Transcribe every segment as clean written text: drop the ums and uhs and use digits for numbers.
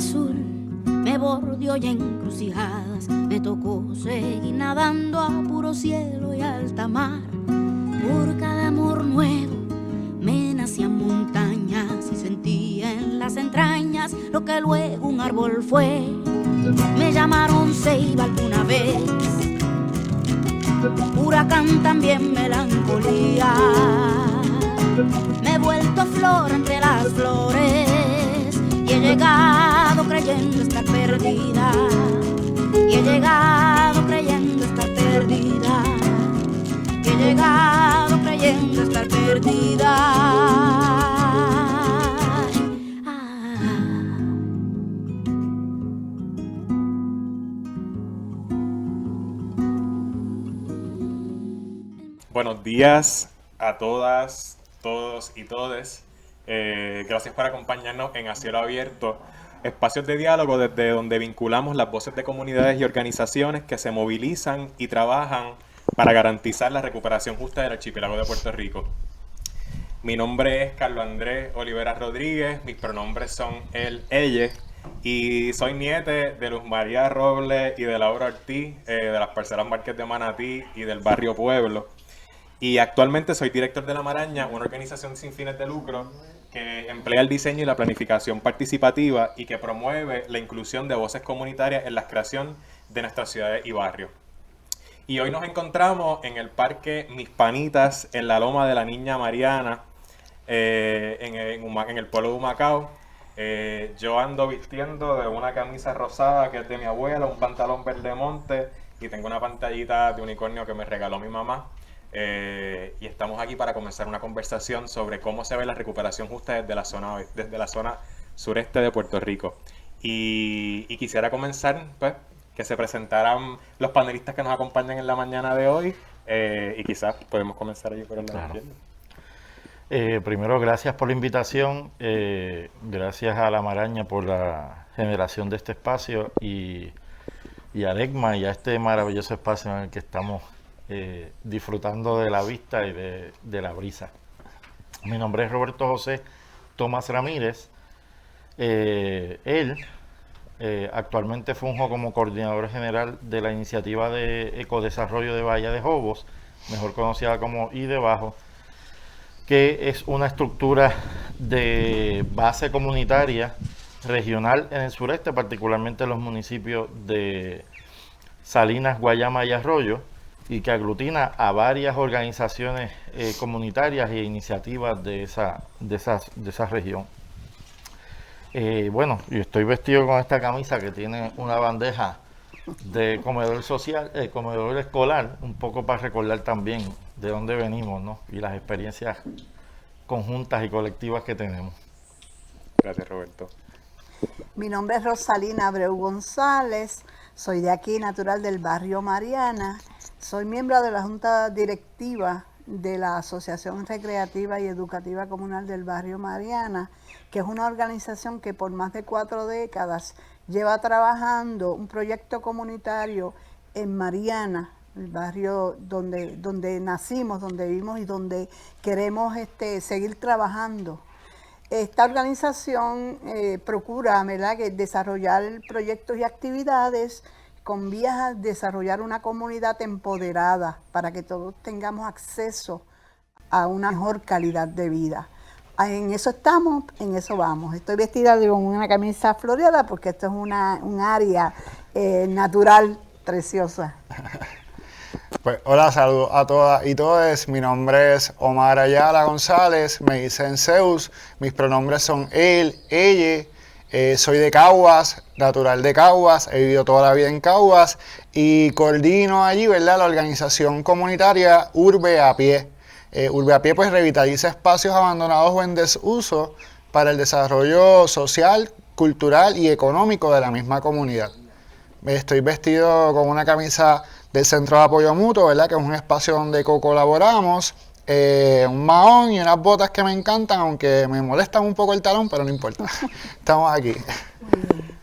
azul me bordeó y encrucijadas me tocó seguir nadando a puro cielo y alta mar. Por cada amor nuevo me nacían montañas y sentía en las entrañas lo que luego un árbol fue. Me llamaron ceiba alguna vez, huracán también melancolía. Me he vuelto flor entre las flores y he llegado creyendo estar perdida. Y he llegado creyendo estar perdida. Y he llegado creyendo estar perdida. Buenos días a todas, todos y todes. Gracias por acompañarnos en A Cielo Abierto, espacios de diálogo desde donde vinculamos las voces de comunidades y organizaciones que se movilizan y trabajan para garantizar la recuperación justa del archipiélago de Puerto Rico. Mi nombre es Carlos Andrés Olivera Rodríguez, mis pronombres son él, ella, y soy niete de Luz María Robles y de Laura Ortiz, de las parcelas Marqués de Manatí y del barrio Pueblo. Y actualmente soy director de La Maraña, una organización sin fines de lucro que emplea el diseño y la planificación participativa y que promueve la inclusión de voces comunitarias en la creación de nuestras ciudades y barrios. Y hoy nos encontramos en el Parque Mis Panitas, en la Loma de la Niña Mariana, en el pueblo de Humacao. Yo ando vistiendo de una camisa rosada que es de mi abuela, un pantalón verde monte y tengo una pantallita de unicornio que me regaló mi mamá. Y estamos aquí para comenzar una conversación sobre cómo se ve la recuperación justa desde la zona sureste de Puerto Rico. Y quisiera comenzar, pues, que se presentaran los panelistas que nos acompañan en la mañana de hoy, y quizás podemos comenzar allí por el lado izquierdo. Primero, gracias por la invitación, gracias a La Maraña por la generación de este espacio y a ECMA y a este maravilloso espacio en el que estamos disfrutando de la vista y de la brisa. Mi nombre es Roberto José Tomás Ramírez. Él actualmente funjo como coordinador general de la iniciativa de ecodesarrollo de Bahía de Jobos, mejor conocida como IDEBAJO, que es una estructura de base comunitaria regional en el sureste, particularmente en los municipios de Salinas, Guayama y Arroyo, y que aglutina a varias organizaciones comunitarias e iniciativas de esa región. Bueno, yo estoy vestido con esta camisa que tiene una bandeja de comedor social, comedor escolar, un poco para recordar también de dónde venimos, ¿no? Y las experiencias conjuntas y colectivas que tenemos. Gracias, Roberto. Mi nombre es Rosalina Abreu González, soy de aquí, natural del barrio Mariana. Soy miembro de la Junta Directiva de la Asociación Recreativa y Educativa Comunal del Barrio Mariana, que es una organización que por más de 4 décadas lleva trabajando un proyecto comunitario en Mariana, el barrio donde nacimos, donde vivimos y donde queremos seguir trabajando. Esta organización procura, ¿verdad?, que desarrollar proyectos y actividades con vías a desarrollar una comunidad empoderada para que todos tengamos acceso a una mejor calidad de vida. En eso estamos, en eso vamos. Estoy vestida con una camisa floreada porque esto es un área natural preciosa. Pues hola, saludos a todas y todos. Mi nombre es Omar Ayala González, me dicen Zeus, mis pronombres son él, ella. Soy de Caguas, natural de Caguas, he vivido toda la vida en Caguas y coordino allí, ¿verdad?, la organización comunitaria Urbe a Pie. Urbe a Pie pues revitaliza espacios abandonados o en desuso para el desarrollo social, cultural y económico de la misma comunidad. Estoy vestido con una camisa del Centro de Apoyo Mutuo, ¿verdad?, que es un espacio donde colaboramos. Un mahón y unas botas que me encantan, aunque me molestan un poco el talón, pero no importa. Estamos aquí.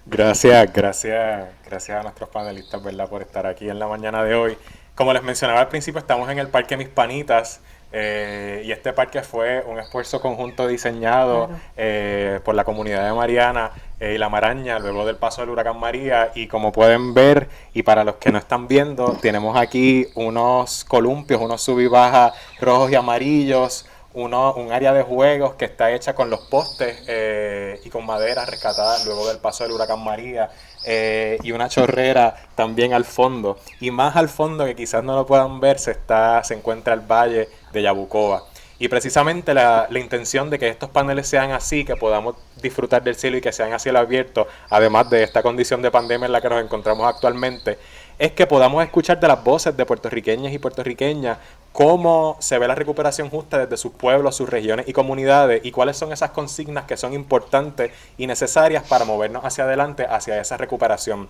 Gracias a nuestros panelistas, ¿verdad?, por estar aquí en la mañana de hoy. Como les mencionaba al principio, estamos en el Parque Mis Panitas, y este parque fue un esfuerzo conjunto diseñado por la comunidad de Mariana y La Maraña luego del paso del huracán María. Y como pueden ver, y para los que no están viendo, tenemos aquí unos columpios, unos sub y baja rojos y amarillos, un área de juegos que está hecha con los postes y con madera rescatada luego del paso del huracán María, y una chorrera también al fondo. Y más al fondo, que quizás no lo puedan ver, se encuentra el valle de Yabucoa. Y precisamente la intención de que estos paneles sean así, que podamos disfrutar del cielo y que sean a cielo abierto, además de esta condición de pandemia en la que nos encontramos actualmente, es que podamos escuchar de las voces de puertorriqueños y puertorriqueñas cómo se ve la recuperación justa desde sus pueblos, sus regiones y comunidades, y cuáles son esas consignas que son importantes y necesarias para movernos hacia adelante, hacia esa recuperación.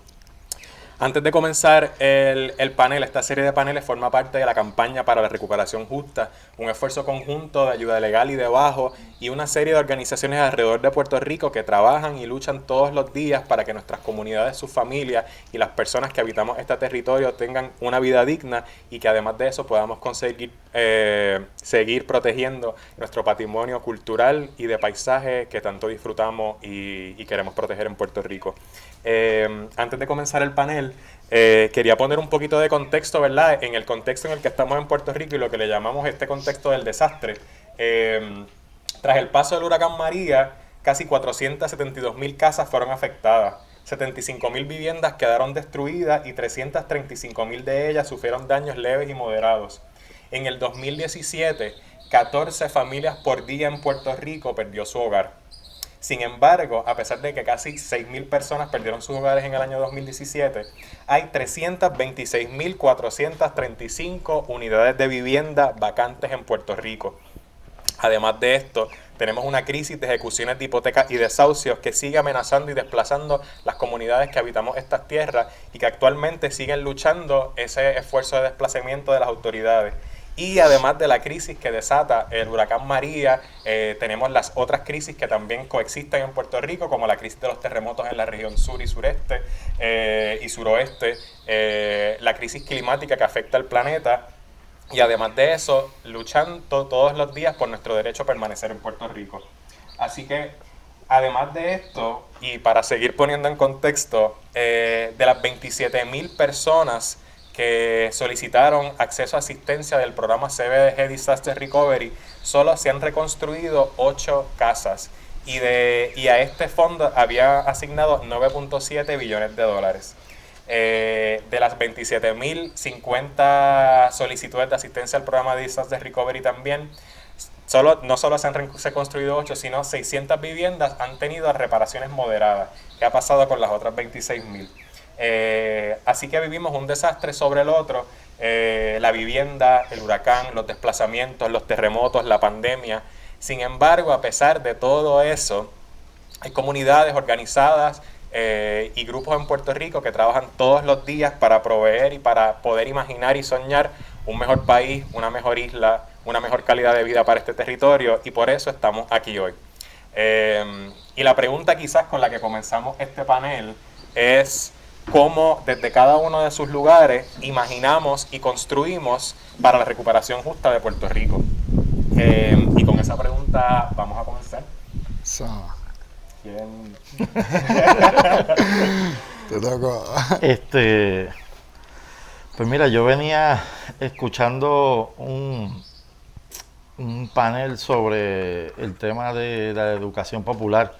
Antes de comenzar el panel, esta serie de paneles forma parte de la campaña para la recuperación justa, un esfuerzo conjunto de ayuda legal y de bajo, y una serie de organizaciones alrededor de Puerto Rico que trabajan y luchan todos los días para que nuestras comunidades, sus familias y las personas que habitamos este territorio tengan una vida digna, y que además de eso podamos conseguir seguir protegiendo nuestro patrimonio cultural y de paisaje que tanto disfrutamos y queremos proteger en Puerto Rico. Antes de comenzar el panel, quería poner un poquito de contexto, ¿verdad? En el contexto en el que estamos en Puerto Rico y lo que le llamamos este contexto del desastre. Tras el paso del huracán María, casi 472,000 casas fueron afectadas, 75,000 viviendas quedaron destruidas y 335,000 de ellas sufrieron daños leves y moderados. En el 2017, 14 familias por día en Puerto Rico perdió su hogar. Sin embargo, a pesar de que casi 6,000 personas perdieron sus hogares en el año 2017, hay 326,435 unidades de vivienda vacantes en Puerto Rico. Además de esto, tenemos una crisis de ejecuciones de hipotecas y desahucios que sigue amenazando y desplazando las comunidades que habitamos estas tierras y que actualmente siguen luchando ese esfuerzo de desplazamiento de las autoridades. Y además de la crisis que desata el huracán María, tenemos las otras crisis que también coexisten en Puerto Rico, como la crisis de los terremotos en la región sur y sureste y suroeste, la crisis climática que afecta al planeta, y además de eso, luchando todos los días por nuestro derecho a permanecer en Puerto Rico. Así que, además de esto, y para seguir poniendo en contexto, de las 27,000 personas que solicitaron acceso a asistencia del programa CBDG Disaster Recovery, solo se han reconstruido 8 casas, y a este fondo había asignado 9.7 billones de dólares. De las 27,000, 50 solicitudes de asistencia al programa de Disaster Recovery también, no solo se han reconstruido 8, sino 600 viviendas han tenido reparaciones moderadas. ¿Qué ha pasado con las otras 26,000? Así que vivimos un desastre sobre el otro, la vivienda, el huracán, los desplazamientos, los terremotos, la pandemia. Sin embargo, a pesar de todo eso, hay comunidades organizadas y grupos en Puerto Rico que trabajan todos los días para proveer y para poder imaginar y soñar un mejor país, una mejor isla, una mejor calidad de vida para este territorio, y por eso estamos aquí hoy. Y la pregunta quizás con la que comenzamos este panel es cómo desde cada uno de sus lugares imaginamos y construimos para la recuperación justa de Puerto Rico. Y con esa pregunta vamos a comenzar. ¿Quién? Te tocó. Pues mira, yo venía escuchando un panel sobre el tema de la educación popular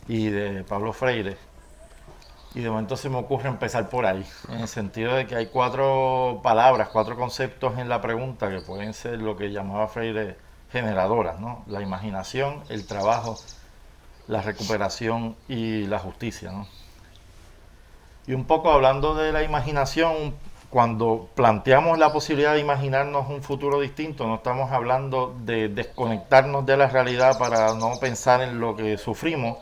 y de Pablo Freire. Y de momento se me ocurre empezar por ahí, en el sentido de que hay 4 palabras, 4 conceptos en la pregunta que pueden ser lo que llamaba Freire generadoras, ¿no? La imaginación, el trabajo, la recuperación y la justicia, ¿no? Y un poco hablando de la imaginación, cuando planteamos la posibilidad de imaginarnos un futuro distinto, no estamos hablando de desconectarnos de la realidad para no pensar en lo que sufrimos,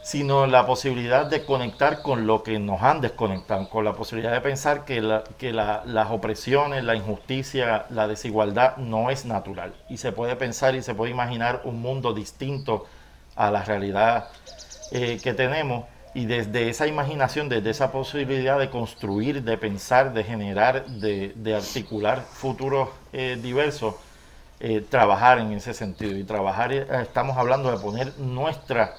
sino la posibilidad de conectar con lo que nos han desconectado, con la posibilidad de pensar que las opresiones, la injusticia, la desigualdad no es natural, y se puede pensar y se puede imaginar un mundo distinto a la realidad que tenemos, y desde esa imaginación, desde esa posibilidad de construir, de pensar, de generar, de articular futuros diversos, trabajar en ese sentido. Y trabajar, estamos hablando de poner nuestra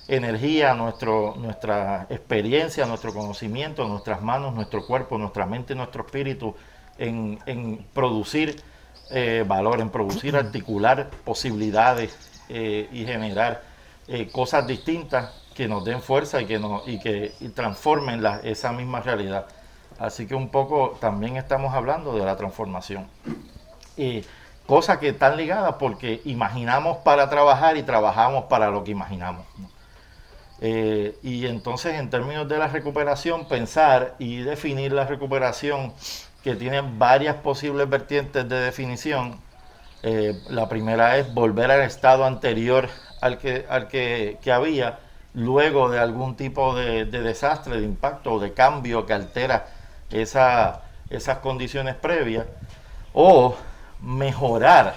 energía, nuestra experiencia, nuestro conocimiento, nuestras manos, nuestro cuerpo, nuestra mente, nuestro espíritu en producir valor, en producir, articular posibilidades y generar cosas distintas que nos den fuerza y que transformen esa misma realidad. Así que un poco también estamos hablando de la transformación. Cosas que están ligadas porque imaginamos para trabajar y trabajamos para lo que imaginamos, ¿no? Y entonces, en términos de la recuperación, pensar y definir la recuperación, que tiene varias posibles vertientes de definición. La primera es volver al estado anterior al que había, luego de algún tipo de desastre, de impacto o de cambio que altera esas condiciones previas, o mejorar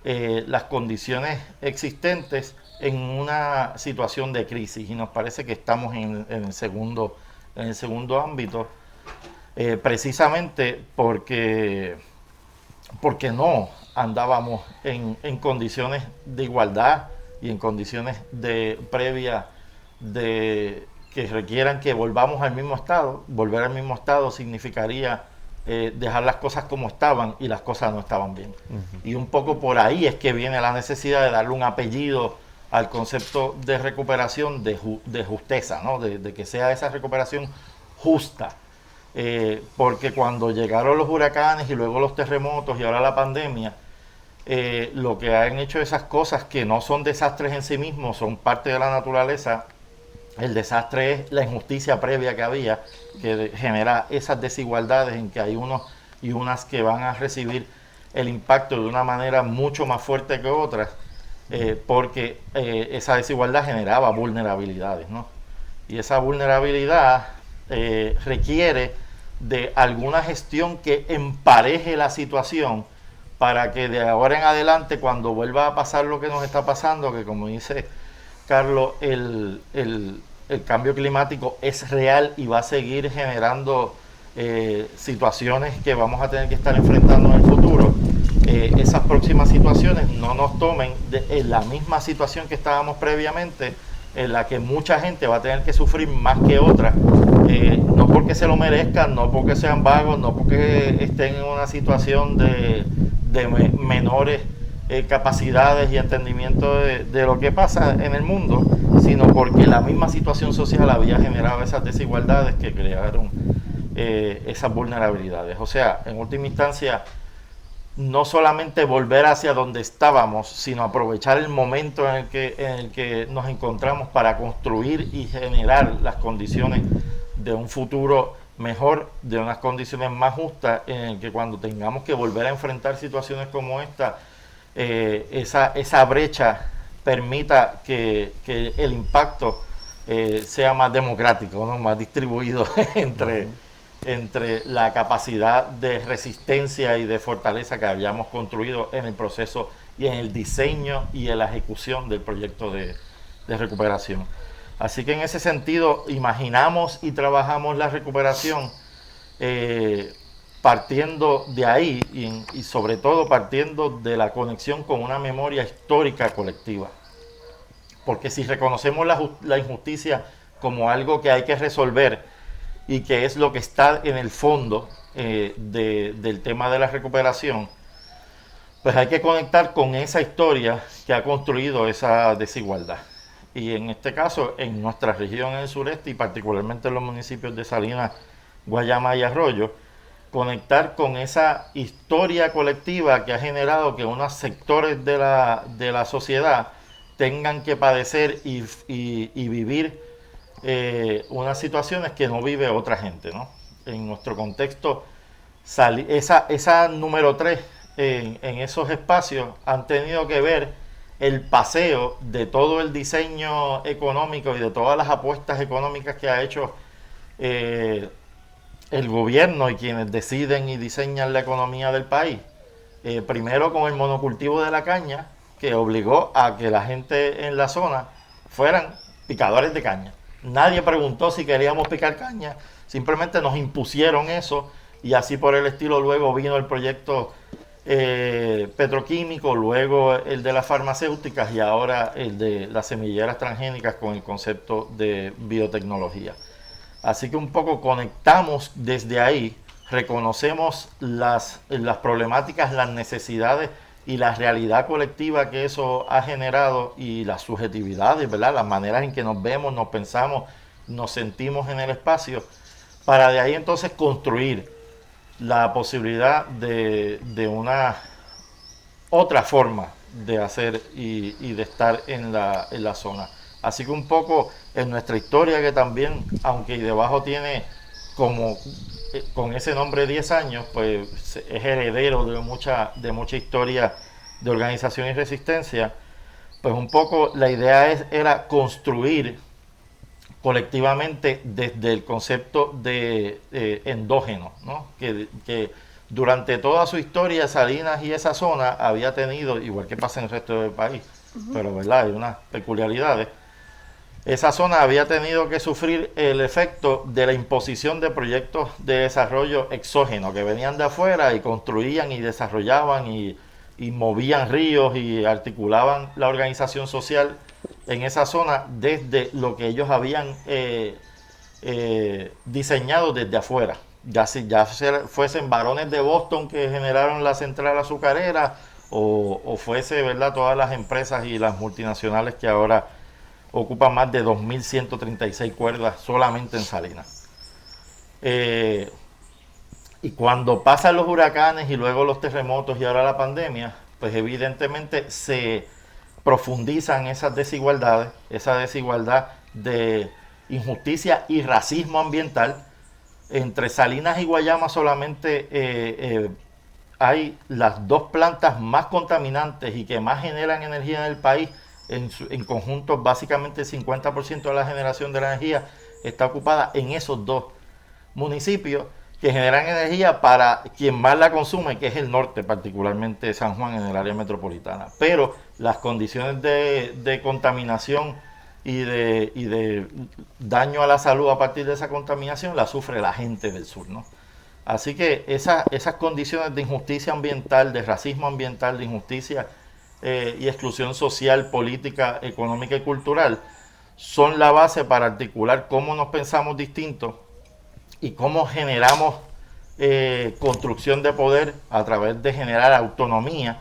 las condiciones existentes en una situación de crisis, y nos parece que estamos en el segundo ámbito, precisamente porque no andábamos en condiciones de igualdad y en condiciones previas que requieran que volvamos al mismo estado. Volver al mismo estado significaría dejar las cosas como estaban, y las cosas no estaban bien. Y un poco por ahí es que viene la necesidad de darle un apellido al concepto de recuperación, de justeza, ¿no? De que sea esa recuperación justa. Porque cuando llegaron los huracanes y luego los terremotos y ahora la pandemia, lo que han hecho esas cosas que no son desastres en sí mismos, son parte de la naturaleza. El desastre es la injusticia previa que había, que genera esas desigualdades en que hay unos y unas que van a recibir el impacto de una manera mucho más fuerte que otras, porque esa desigualdad generaba vulnerabilidades, ¿no? Y esa vulnerabilidad requiere de alguna gestión que empareje la situación para que de ahora en adelante, cuando vuelva a pasar lo que nos está pasando, que como dice Carlos, el cambio climático es real y va a seguir generando situaciones que vamos a tener que estar enfrentando en el futuro. Esas próximas situaciones no nos tomen en la misma situación que estábamos previamente, en la que mucha gente va a tener que sufrir más que otra, no porque se lo merezcan, no porque sean vagos, no porque estén en una situación de menores capacidades y entendimiento de lo que pasa en el mundo, sino porque la misma situación social había generado esas desigualdades que crearon esas vulnerabilidades. O sea, en última instancia, no solamente volver hacia donde estábamos, sino aprovechar el momento en el que nos encontramos para construir y generar las condiciones de un futuro mejor, de unas condiciones más justas, en el que cuando tengamos que volver a enfrentar situaciones como esta, esa brecha permita que el impacto sea más democrático, ¿no? Más distribuido entre la capacidad de resistencia y de fortaleza que habíamos construido en el proceso y en el diseño y en la ejecución del proyecto de recuperación. Así que en ese sentido imaginamos y trabajamos la recuperación partiendo de ahí y sobre todo partiendo de la conexión con una memoria histórica colectiva. Porque si reconocemos la injusticia como algo que hay que resolver y que es lo que está en el fondo del tema de la recuperación, pues hay que conectar con esa historia que ha construido esa desigualdad. Y en este caso, en nuestra región en el sureste y particularmente en los municipios de Salinas, Guayama y Arroyo, conectar con esa historia colectiva que ha generado que unos sectores de la sociedad tengan que padecer y vivir unas situaciones que no vive otra gente, ¿no? En nuestro contexto, esa número 3 en esos espacios han tenido que ver el paseo de todo el diseño económico y de todas las apuestas económicas que ha hecho el gobierno y quienes deciden y diseñan la economía del país. Primero con el monocultivo de la caña, que obligó a que la gente en la zona fueran picadores de caña. Nadie preguntó si queríamos picar caña, simplemente nos impusieron eso, y así por el estilo luego vino el proyecto petroquímico, luego el de las farmacéuticas y ahora el de las semilleras transgénicas con el concepto de biotecnología. Así que un poco conectamos desde ahí, reconocemos las problemáticas, las necesidades y la realidad colectiva que eso ha generado y las subjetividades, ¿verdad? Las maneras en que nos vemos, nos pensamos, nos sentimos en el espacio, para de ahí entonces construir la posibilidad de una otra forma de hacer y de estar en la zona. Así que un poco en nuestra historia, que también, aunque debajo tiene como con ese nombre 10 años, pues es heredero de mucha historia de organización y resistencia, pues un poco la idea era construir colectivamente desde el concepto de endógeno, ¿no? Que durante toda su historia Salinas y esa zona había tenido, igual que pasa en el resto del país, pero ¿verdad? Hay unas peculiaridades. Esa zona había tenido que sufrir el efecto de la imposición de proyectos de desarrollo exógeno que venían de afuera y construían y desarrollaban y movían ríos y articulaban la organización social en esa zona desde lo que ellos habían diseñado desde afuera. Ya fuesen varones de Boston que generaron la central azucarera o fuese, ¿verdad?, todas las empresas y las multinacionales que ahora ocupan más de 2.136 cuerdas solamente en Salinas. Y cuando pasan los huracanes y luego los terremotos y ahora la pandemia, pues evidentemente se profundizan esas desigualdades, esa desigualdad de injusticia y racismo ambiental. Entre Salinas y Guayama solamente hay las dos plantas más contaminantes y que más generan energía en el país. En conjunto, básicamente el 50% de la generación de la energía está ocupada en esos dos municipios que generan energía para quien más la consume, que es el norte, particularmente San Juan, en el área metropolitana. Pero las condiciones de contaminación y de daño a la salud a partir de esa contaminación la sufre la gente del sur, ¿no? Así que esas condiciones de injusticia ambiental, de racismo ambiental, de injusticia y exclusión social, política, económica y cultural son la base para articular cómo nos pensamos distintos y cómo generamos construcción de poder a través de generar autonomía,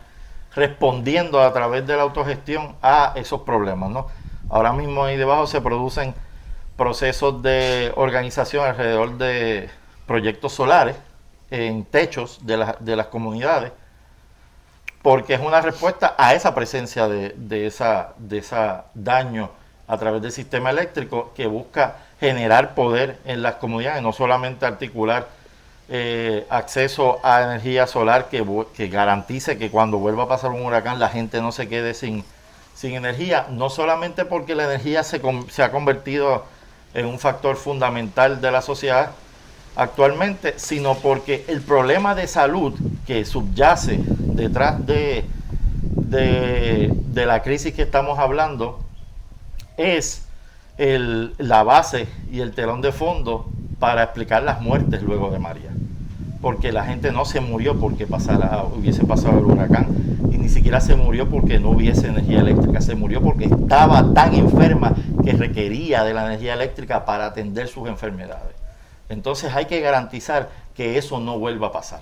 respondiendo a través de la autogestión a esos problemas, ¿no? Ahora mismo ahí debajo se producen procesos de organización alrededor de proyectos solares en techos de las comunidades, porque es una respuesta a esa presencia de esa daño a través del sistema eléctrico que busca generar poder en las comunidades, no solamente articular acceso a energía solar que garantice que cuando vuelva a pasar un huracán la gente no se quede sin energía, no solamente porque la energía se ha convertido en un factor fundamental de la sociedad actualmente, sino porque el problema de salud que subyace detrás de la crisis que estamos hablando es la base y el telón de fondo para explicar las muertes luego de María. Porque la gente no se murió porque hubiese pasado el huracán, y ni siquiera se murió porque no hubiese energía eléctrica, se murió porque estaba tan enferma que requería de la energía eléctrica para atender sus enfermedades. Entonces hay que garantizar que eso no vuelva a pasar.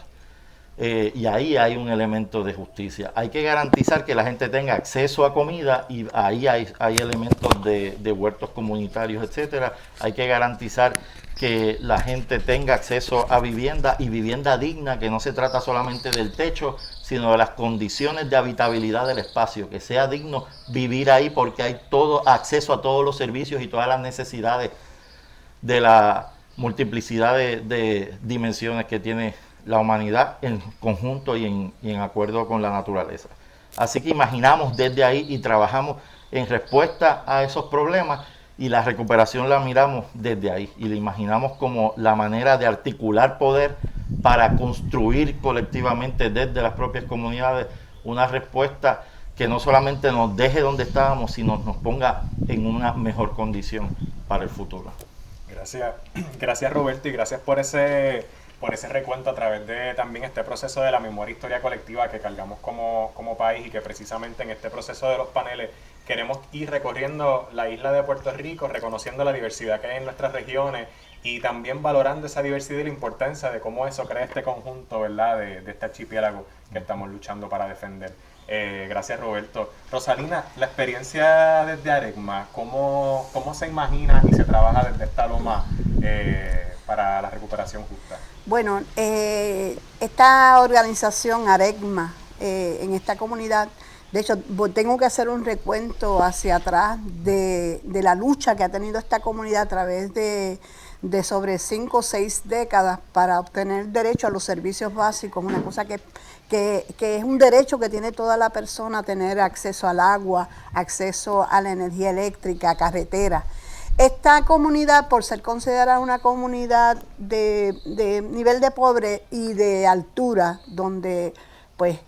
Y ahí hay un elemento de justicia. Hay que garantizar que la gente tenga acceso a comida, y ahí hay elementos de huertos comunitarios, etcétera. Hay que garantizar que la gente tenga acceso a vivienda, y vivienda digna, que no se trata solamente del techo, sino de las condiciones de habitabilidad del espacio, que sea digno vivir ahí porque hay acceso a todos los servicios y todas las necesidades de la multiplicidad de dimensiones que tiene la humanidad en conjunto y en acuerdo con la naturaleza. Así que imaginamos desde ahí y trabajamos en respuesta a esos problemas, y la recuperación la miramos desde ahí y la imaginamos como la manera de articular poder para construir colectivamente desde las propias comunidades una respuesta que no solamente nos deje donde estábamos, sino nos ponga en una mejor condición para el futuro. Gracias Roberto, y gracias por ese por ese recuento a través de también este proceso de la memoria e historia colectiva que cargamos como país, y que precisamente en este proceso de los paneles queremos ir recorriendo la isla de Puerto Rico, reconociendo la diversidad que hay en nuestras regiones y también valorando esa diversidad y la importancia de cómo eso crea este conjunto, ¿verdad?, de este archipiélago que estamos luchando para defender. Gracias, Roberto. Rosalina, la experiencia desde Arecma, ¿cómo se imagina y se trabaja desde esta loma para la recuperación justa? Bueno, esta organización Arecma, en esta comunidad, de hecho, tengo que hacer un recuento hacia atrás de la lucha que ha tenido esta comunidad a través de sobre 5 o 6 décadas para obtener derecho a los servicios básicos, una cosa que es un derecho que tiene toda la persona, tener acceso al agua, acceso a la energía eléctrica, carretera. Esta comunidad, por ser considerada una comunidad de nivel de pobre y de altura, donde pues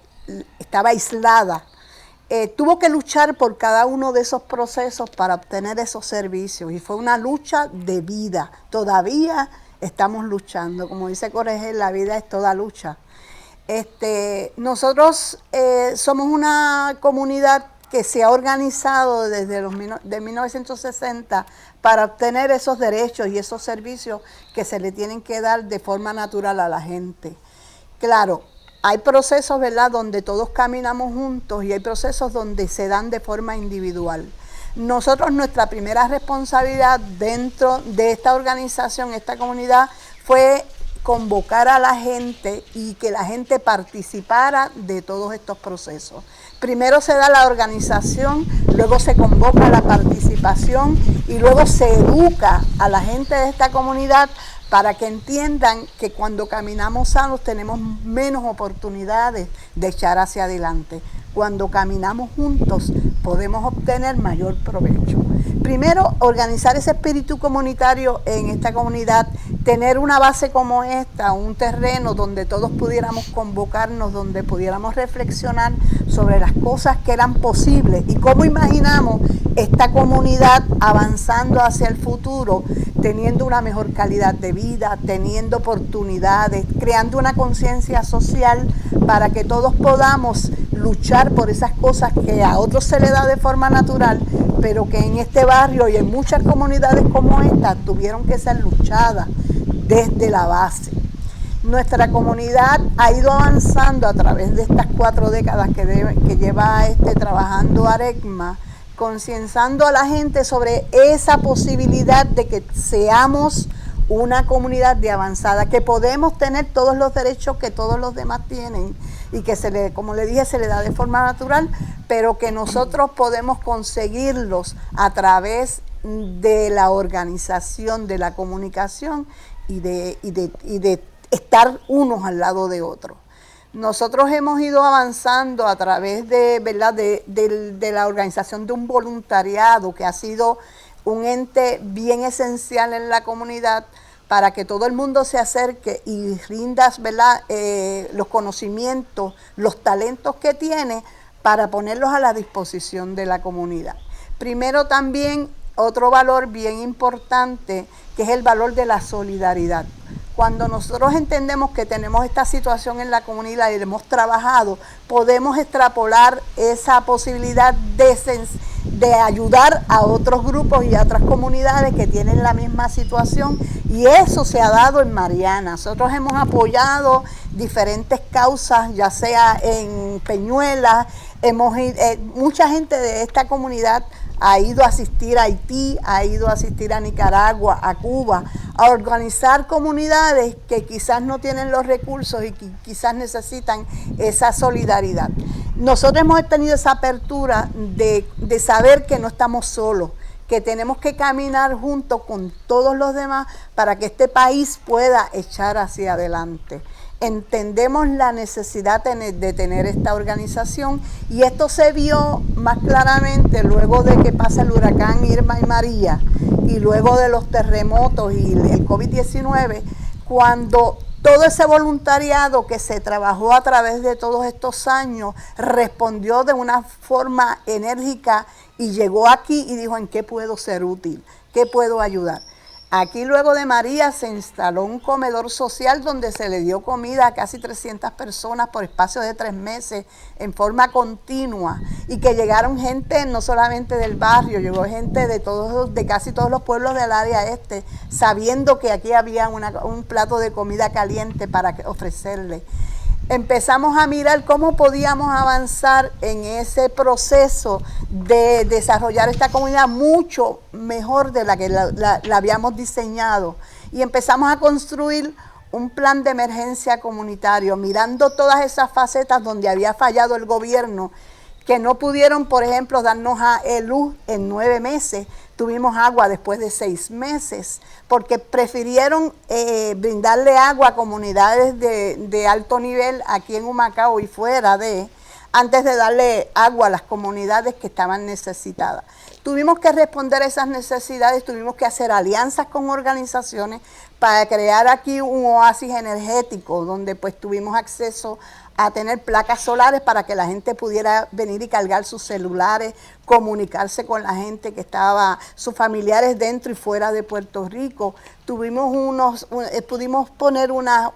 estaba aislada, tuvo que luchar por cada uno de esos procesos para obtener esos servicios, y fue una lucha de vida. Todavía estamos luchando, como dice Corregel, la vida es toda lucha. Nosotros somos una comunidad que se ha organizado desde de 1960 para obtener esos derechos y esos servicios que se le tienen que dar de forma natural a la gente. Claro, hay procesos, ¿verdad?, donde todos caminamos juntos, y hay procesos donde se dan de forma individual. Nosotros, nuestra primera responsabilidad dentro de esta organización, esta comunidad, fue convocar a la gente y que la gente participara de todos estos procesos. Primero se da la organización, luego se convoca la participación y luego se educa a la gente de esta comunidad para que entiendan que cuando caminamos sanos tenemos menos oportunidades de echar hacia adelante. Cuando caminamos juntos podemos obtener mayor provecho. Primero, organizar ese espíritu comunitario en esta comunidad, tener una base como esta, un terreno donde todos pudiéramos convocarnos, donde pudiéramos reflexionar sobre las cosas que eran posibles y cómo imaginamos esta comunidad avanzando hacia el futuro, teniendo una mejor calidad de vida, teniendo oportunidades, creando una conciencia social para que todos podamos luchar por esas cosas que a otros se le da de forma natural, pero que en este barrio y en muchas comunidades como esta tuvieron que ser luchadas desde la base. Nuestra comunidad ha ido avanzando a través de estas 4 décadas que lleva trabajando Arecma, concienciando a la gente sobre esa posibilidad de que seamos una comunidad de avanzada, que podemos tener todos los derechos que todos los demás tienen y que como le dije, se le da de forma natural, pero que nosotros podemos conseguirlos a través de la organización, de la comunicación y de estar unos al lado de otros. Nosotros hemos ido avanzando a través ¿verdad?, de la organización de un voluntariado que ha sido un ente bien esencial en la comunidad para que todo el mundo se acerque y rinda, ¿verdad?, los conocimientos, los talentos que tiene para ponerlos a la disposición de la comunidad. Primero, también otro valor bien importante, que es el valor de la solidaridad. Cuando nosotros entendemos que tenemos esta situación en la comunidad y hemos trabajado, podemos extrapolar esa posibilidad de ayudar a otros grupos y a otras comunidades que tienen la misma situación, y eso se ha dado en Mariana. Nosotros hemos apoyado diferentes causas, ya sea en Peñuelas, mucha gente de esta comunidad ha ido a asistir a Haití, ha ido a asistir a Nicaragua, a Cuba, a organizar comunidades que quizás no tienen los recursos y que quizás necesitan esa solidaridad. Nosotros hemos tenido esa apertura de saber que no estamos solos, que tenemos que caminar junto con todos los demás para que este país pueda echar hacia adelante. Entendemos la necesidad de tener esta organización, y esto se vio más claramente luego de que pasa el huracán Irma y María y luego de los terremotos y el COVID-19, cuando todo ese voluntariado que se trabajó a través de todos estos años respondió de una forma enérgica y llegó aquí y dijo: ¿en qué puedo ser útil? ¿Qué puedo ayudar? Aquí luego de María se instaló un comedor social donde se le dio comida a casi 300 personas por espacio de 3 meses en forma continua, y que llegaron gente no solamente del barrio, llegó gente de casi todos los pueblos del área este, sabiendo que aquí había un plato de comida caliente para ofrecerle. Empezamos a mirar cómo podíamos avanzar en ese proceso de desarrollar esta comunidad mucho mejor de la que la habíamos diseñado. Y empezamos a construir un plan de emergencia comunitario, mirando todas esas facetas donde había fallado el gobierno, que no pudieron, por ejemplo, darnos luz en 9 meses. Tuvimos agua después de 6 meses, porque prefirieron brindarle agua a comunidades de alto nivel aquí en Humacao y fuera antes de darle agua a las comunidades que estaban necesitadas. Tuvimos que responder a esas necesidades, tuvimos que hacer alianzas con organizaciones para crear aquí un oasis energético, donde pues tuvimos acceso a tener placas solares para que la gente pudiera venir y cargar sus celulares, comunicarse con la gente que estaba, sus familiares dentro y fuera de Puerto Rico. Pudimos poner unas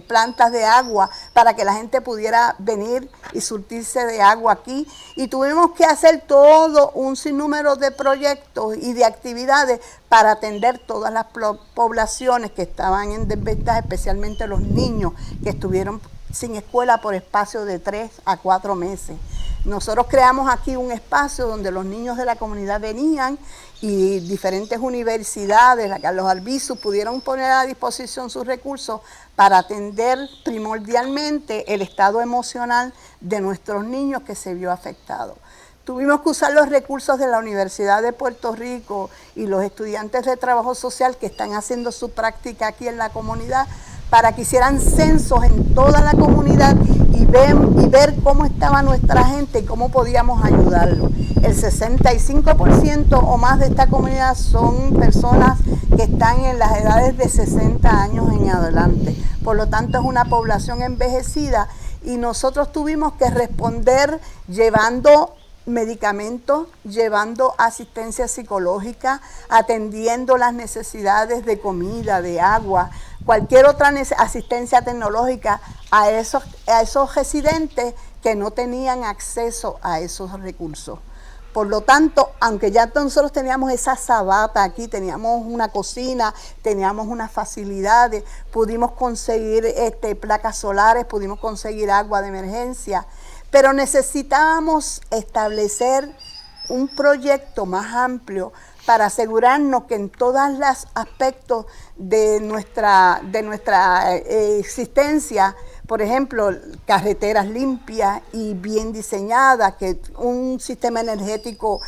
plantas de agua para que la gente pudiera venir y surtirse de agua aquí. Y tuvimos que hacer todo un sinnúmero de proyectos y de actividades para atender todas las poblaciones que estaban en desventaja, especialmente los niños que estuvieron sin escuela por espacio de 3 a 4 meses. Nosotros creamos aquí un espacio donde los niños de la comunidad venían y diferentes universidades, la Carlos Albizu, pudieron poner a disposición sus recursos para atender primordialmente el estado emocional de nuestros niños que se vio afectado. Tuvimos que usar los recursos de la Universidad de Puerto Rico y los estudiantes de trabajo social que están haciendo su práctica aquí en la comunidad para que hicieran censos en toda la comunidad y ver cómo estaba nuestra gente y cómo podíamos ayudarlo. El 65% o más de esta comunidad son personas que están en las edades de 60 años en adelante. Por lo tanto, es una población envejecida y nosotros tuvimos que responder llevando medicamentos, llevando asistencia psicológica, atendiendo las necesidades de comida, de agua, cualquier otra asistencia tecnológica a esos residentes que no tenían acceso a esos recursos. Por lo tanto, aunque ya nosotros teníamos esa sabata aquí, teníamos una cocina, teníamos unas facilidades, pudimos conseguir placas solares, pudimos conseguir agua de emergencia, pero necesitábamos establecer un proyecto más amplio para asegurarnos que en todos los aspectos de nuestra existencia, por ejemplo, carreteras limpias y bien diseñadas, que un sistema energético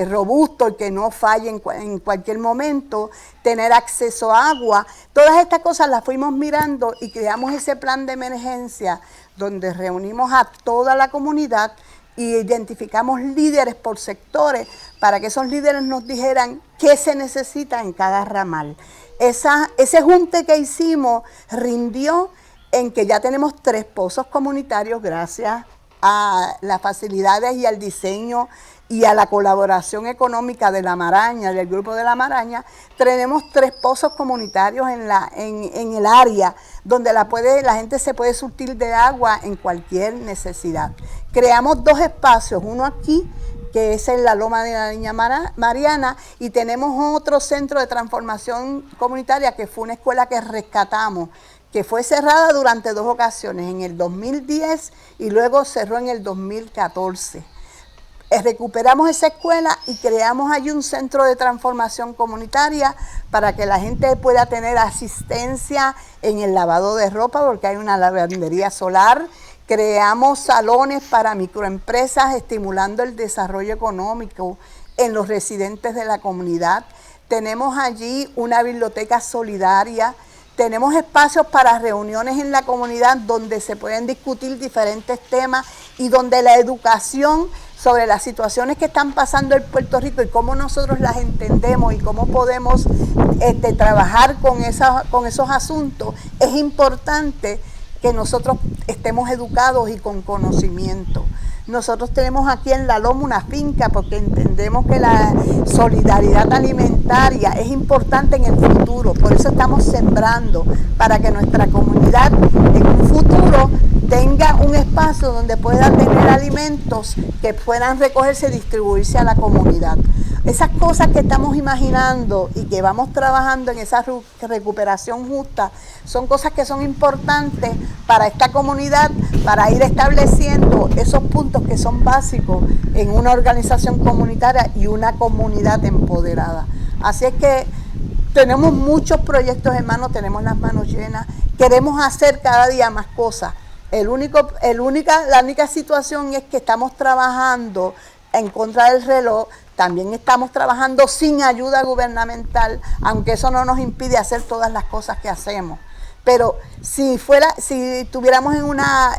robusto y que no falle en cualquier momento, tener acceso a agua, todas estas cosas las fuimos mirando y creamos ese plan de emergencia donde reunimos a toda la comunidad y identificamos líderes por sectores para que esos líderes nos dijeran qué se necesita en cada ramal. Ese junte que hicimos rindió en que ya tenemos 3 pozos comunitarios gracias a las facilidades y al diseño y a la colaboración económica de La Maraña, del grupo de La Maraña. Tenemos 3 pozos comunitarios en el área donde la gente se puede surtir de agua en cualquier necesidad. Creamos 2 espacios, uno aquí, que es en la Loma de la Niña Mariana, y tenemos otro centro de transformación comunitaria que fue una escuela que rescatamos, que fue cerrada durante 2 ocasiones, en el 2010 y luego cerró en el 2014. Recuperamos esa escuela y creamos allí un centro de transformación comunitaria para que la gente pueda tener asistencia en el lavado de ropa, porque hay una lavandería solar. Creamos salones para microempresas, estimulando el desarrollo económico en los residentes de la comunidad. Tenemos allí una biblioteca solidaria. Tenemos espacios para reuniones en la comunidad donde se pueden discutir diferentes temas y donde la educación sobre las situaciones que están pasando en Puerto Rico y cómo nosotros las entendemos y cómo podemos trabajar con esos asuntos, es importante que nosotros estemos educados y con conocimiento. Nosotros tenemos aquí en La Loma una finca porque entendemos que la solidaridad alimentaria es importante en el futuro. Por eso estamos sembrando para que nuestra comunidad en un futuro tenga un espacio donde pueda tener alimentos que puedan recogerse y distribuirse a la comunidad. Esas cosas que estamos imaginando y que vamos trabajando en esa recuperación justa son cosas que son importantes para esta comunidad, para ir estableciendo esos puntos que son básicos en una organización comunitaria y una comunidad empoderada. Así es que tenemos muchos proyectos, hermanos, tenemos las manos llenas, queremos hacer cada día más cosas. La única situación es que estamos trabajando en contra del reloj, también estamos trabajando sin ayuda gubernamental, aunque eso no nos impide hacer todas las cosas que hacemos. Pero si estuviéramos en una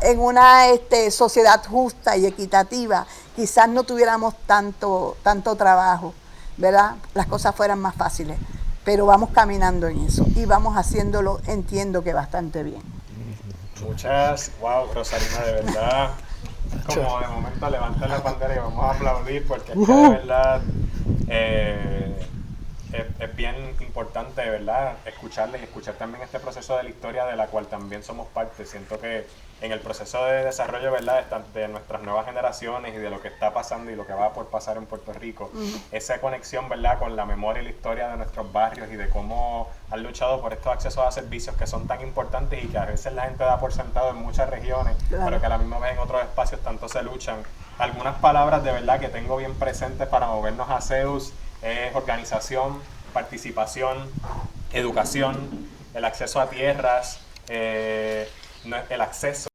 sociedad justa y equitativa, quizás no tuviéramos tanto trabajo, ¿verdad? Las cosas fueran más fáciles. Pero vamos caminando en eso y vamos haciéndolo, entiendo que bastante bien. Wow, Rosalina, de verdad, como de momento levantar la bandera y vamos a aplaudir porque es que de verdad es bien importante, de verdad, escucharles y escuchar también este proceso de la historia de la cual también somos parte. Siento que en el proceso de desarrollo, ¿verdad?, de nuestras nuevas generaciones y de lo que está pasando y lo que va por pasar en Puerto Rico, esa conexión, ¿verdad?, con la memoria y la historia de nuestros barrios y de cómo han luchado por estos accesos a servicios que son tan importantes y que a veces la gente da por sentado en muchas regiones, claro, pero que a la misma vez en otros espacios tanto se luchan. Algunas palabras de verdad que tengo bien presentes para movernos a Zeus es organización, participación, educación, el acceso a tierras, el acceso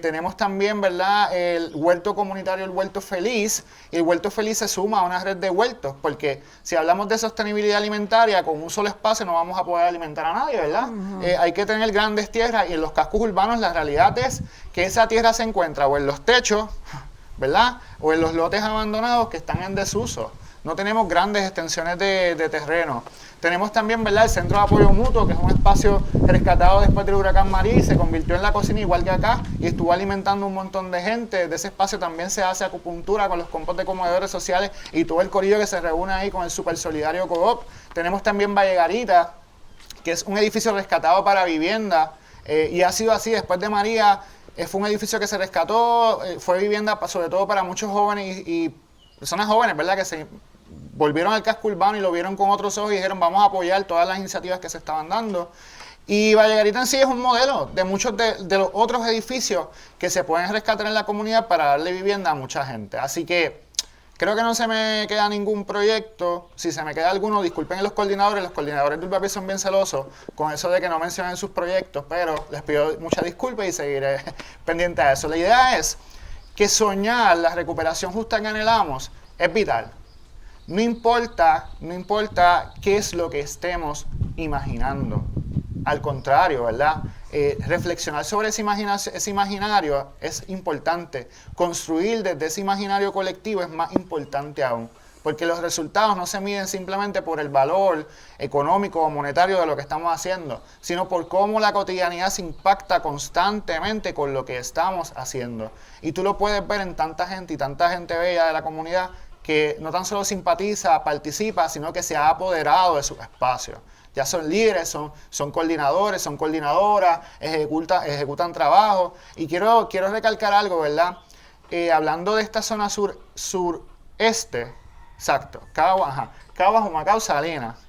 Tenemos también, ¿verdad?, el huerto comunitario, el huerto feliz, y el huerto feliz se suma a una red de huertos, porque si hablamos de sostenibilidad alimentaria, con un solo espacio no vamos a poder alimentar a nadie, ¿verdad? Hay que tener grandes tierras, y en los cascos urbanos la realidad es que esa tierra se encuentra o en los techos, ¿verdad?, o en los lotes abandonados que están en desuso. No tenemos grandes extensiones de terreno. Tenemos también, ¿verdad?, el Centro de Apoyo Mutuo, que es un espacio rescatado después del huracán María y se convirtió en la cocina igual que acá y estuvo alimentando un montón de gente. De ese espacio también se hace acupuntura con los compos de comedores sociales y todo el corillo que se reúne ahí con el Super Solidario Coop. Tenemos también Valle Garita, que es un edificio rescatado para vivienda y ha sido así después de María. Fue un edificio que se rescató, fue vivienda sobre todo para muchos jóvenes y personas jóvenes, ¿verdad?, que se volvieron al casco urbano y lo vieron con otros ojos y dijeron vamos a apoyar todas las iniciativas que se estaban dando. Y Valle Garita en sí es un modelo de muchos de los otros edificios que se pueden rescatar en la comunidad para darle vivienda a mucha gente. Así que creo que no se me queda ningún proyecto. Si se me queda alguno, disculpen a los coordinadores de Urbapi son bien celosos con eso de que no mencionen sus proyectos, pero les pido mucha disculpa y seguiré pendiente a eso. La idea es que soñar la recuperación justa que anhelamos es vital. No importa qué es lo que estemos imaginando. Al contrario, ¿verdad? Reflexionar sobre ese imaginario es importante. Construir desde ese imaginario colectivo es más importante aún. Porque los resultados no se miden simplemente por el valor económico o monetario de lo que estamos haciendo, sino por cómo la cotidianidad se impacta constantemente con lo que estamos haciendo. Y tú lo puedes ver en tanta gente y tanta gente bella de la comunidad que no tan solo simpatiza, participa, sino que se ha apoderado de sus espacios. Ya son líderes, son coordinadores, son coordinadoras, ejecutan trabajo. Y quiero recalcar algo, ¿verdad? Hablando de esta zona sureste, exacto, Caguas, Humacao, Salinas.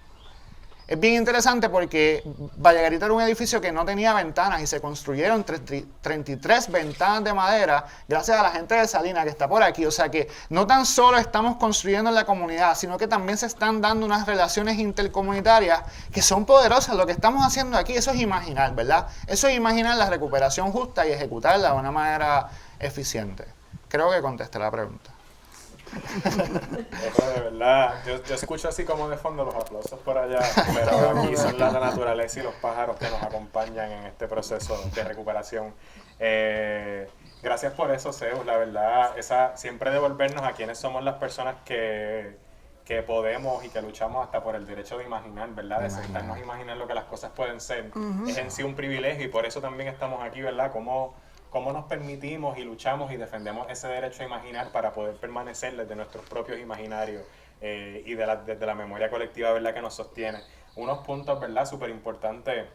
Es bien interesante porque Valle Garita era un edificio que no tenía ventanas y se construyeron 33 ventanas de madera gracias a la gente de Salinas que está por aquí. O sea que no tan solo estamos construyendo en la comunidad, sino que también se están dando unas relaciones intercomunitarias que son poderosas. Lo que estamos haciendo aquí, eso es imaginar, ¿verdad? Eso es imaginar la recuperación justa y ejecutarla de una manera eficiente. Creo que contesté la pregunta. De verdad, yo escucho así como de fondo los aplausos por allá, pero aquí son la naturaleza y los pájaros que nos acompañan en este proceso de recuperación. Gracias por eso, Zeus, la verdad, siempre devolvernos a quienes somos las personas que podemos y que luchamos hasta por el derecho de imaginar, ¿verdad? De sentarnos a imaginar lo que las cosas pueden ser. Es en sí un privilegio y por eso también estamos aquí, ¿verdad? Cómo nos permitimos y luchamos y defendemos ese derecho a imaginar para poder permanecer desde nuestros propios imaginarios y desde la memoria colectiva, ¿verdad?, que nos sostiene. Unos puntos, ¿verdad?, súper importantes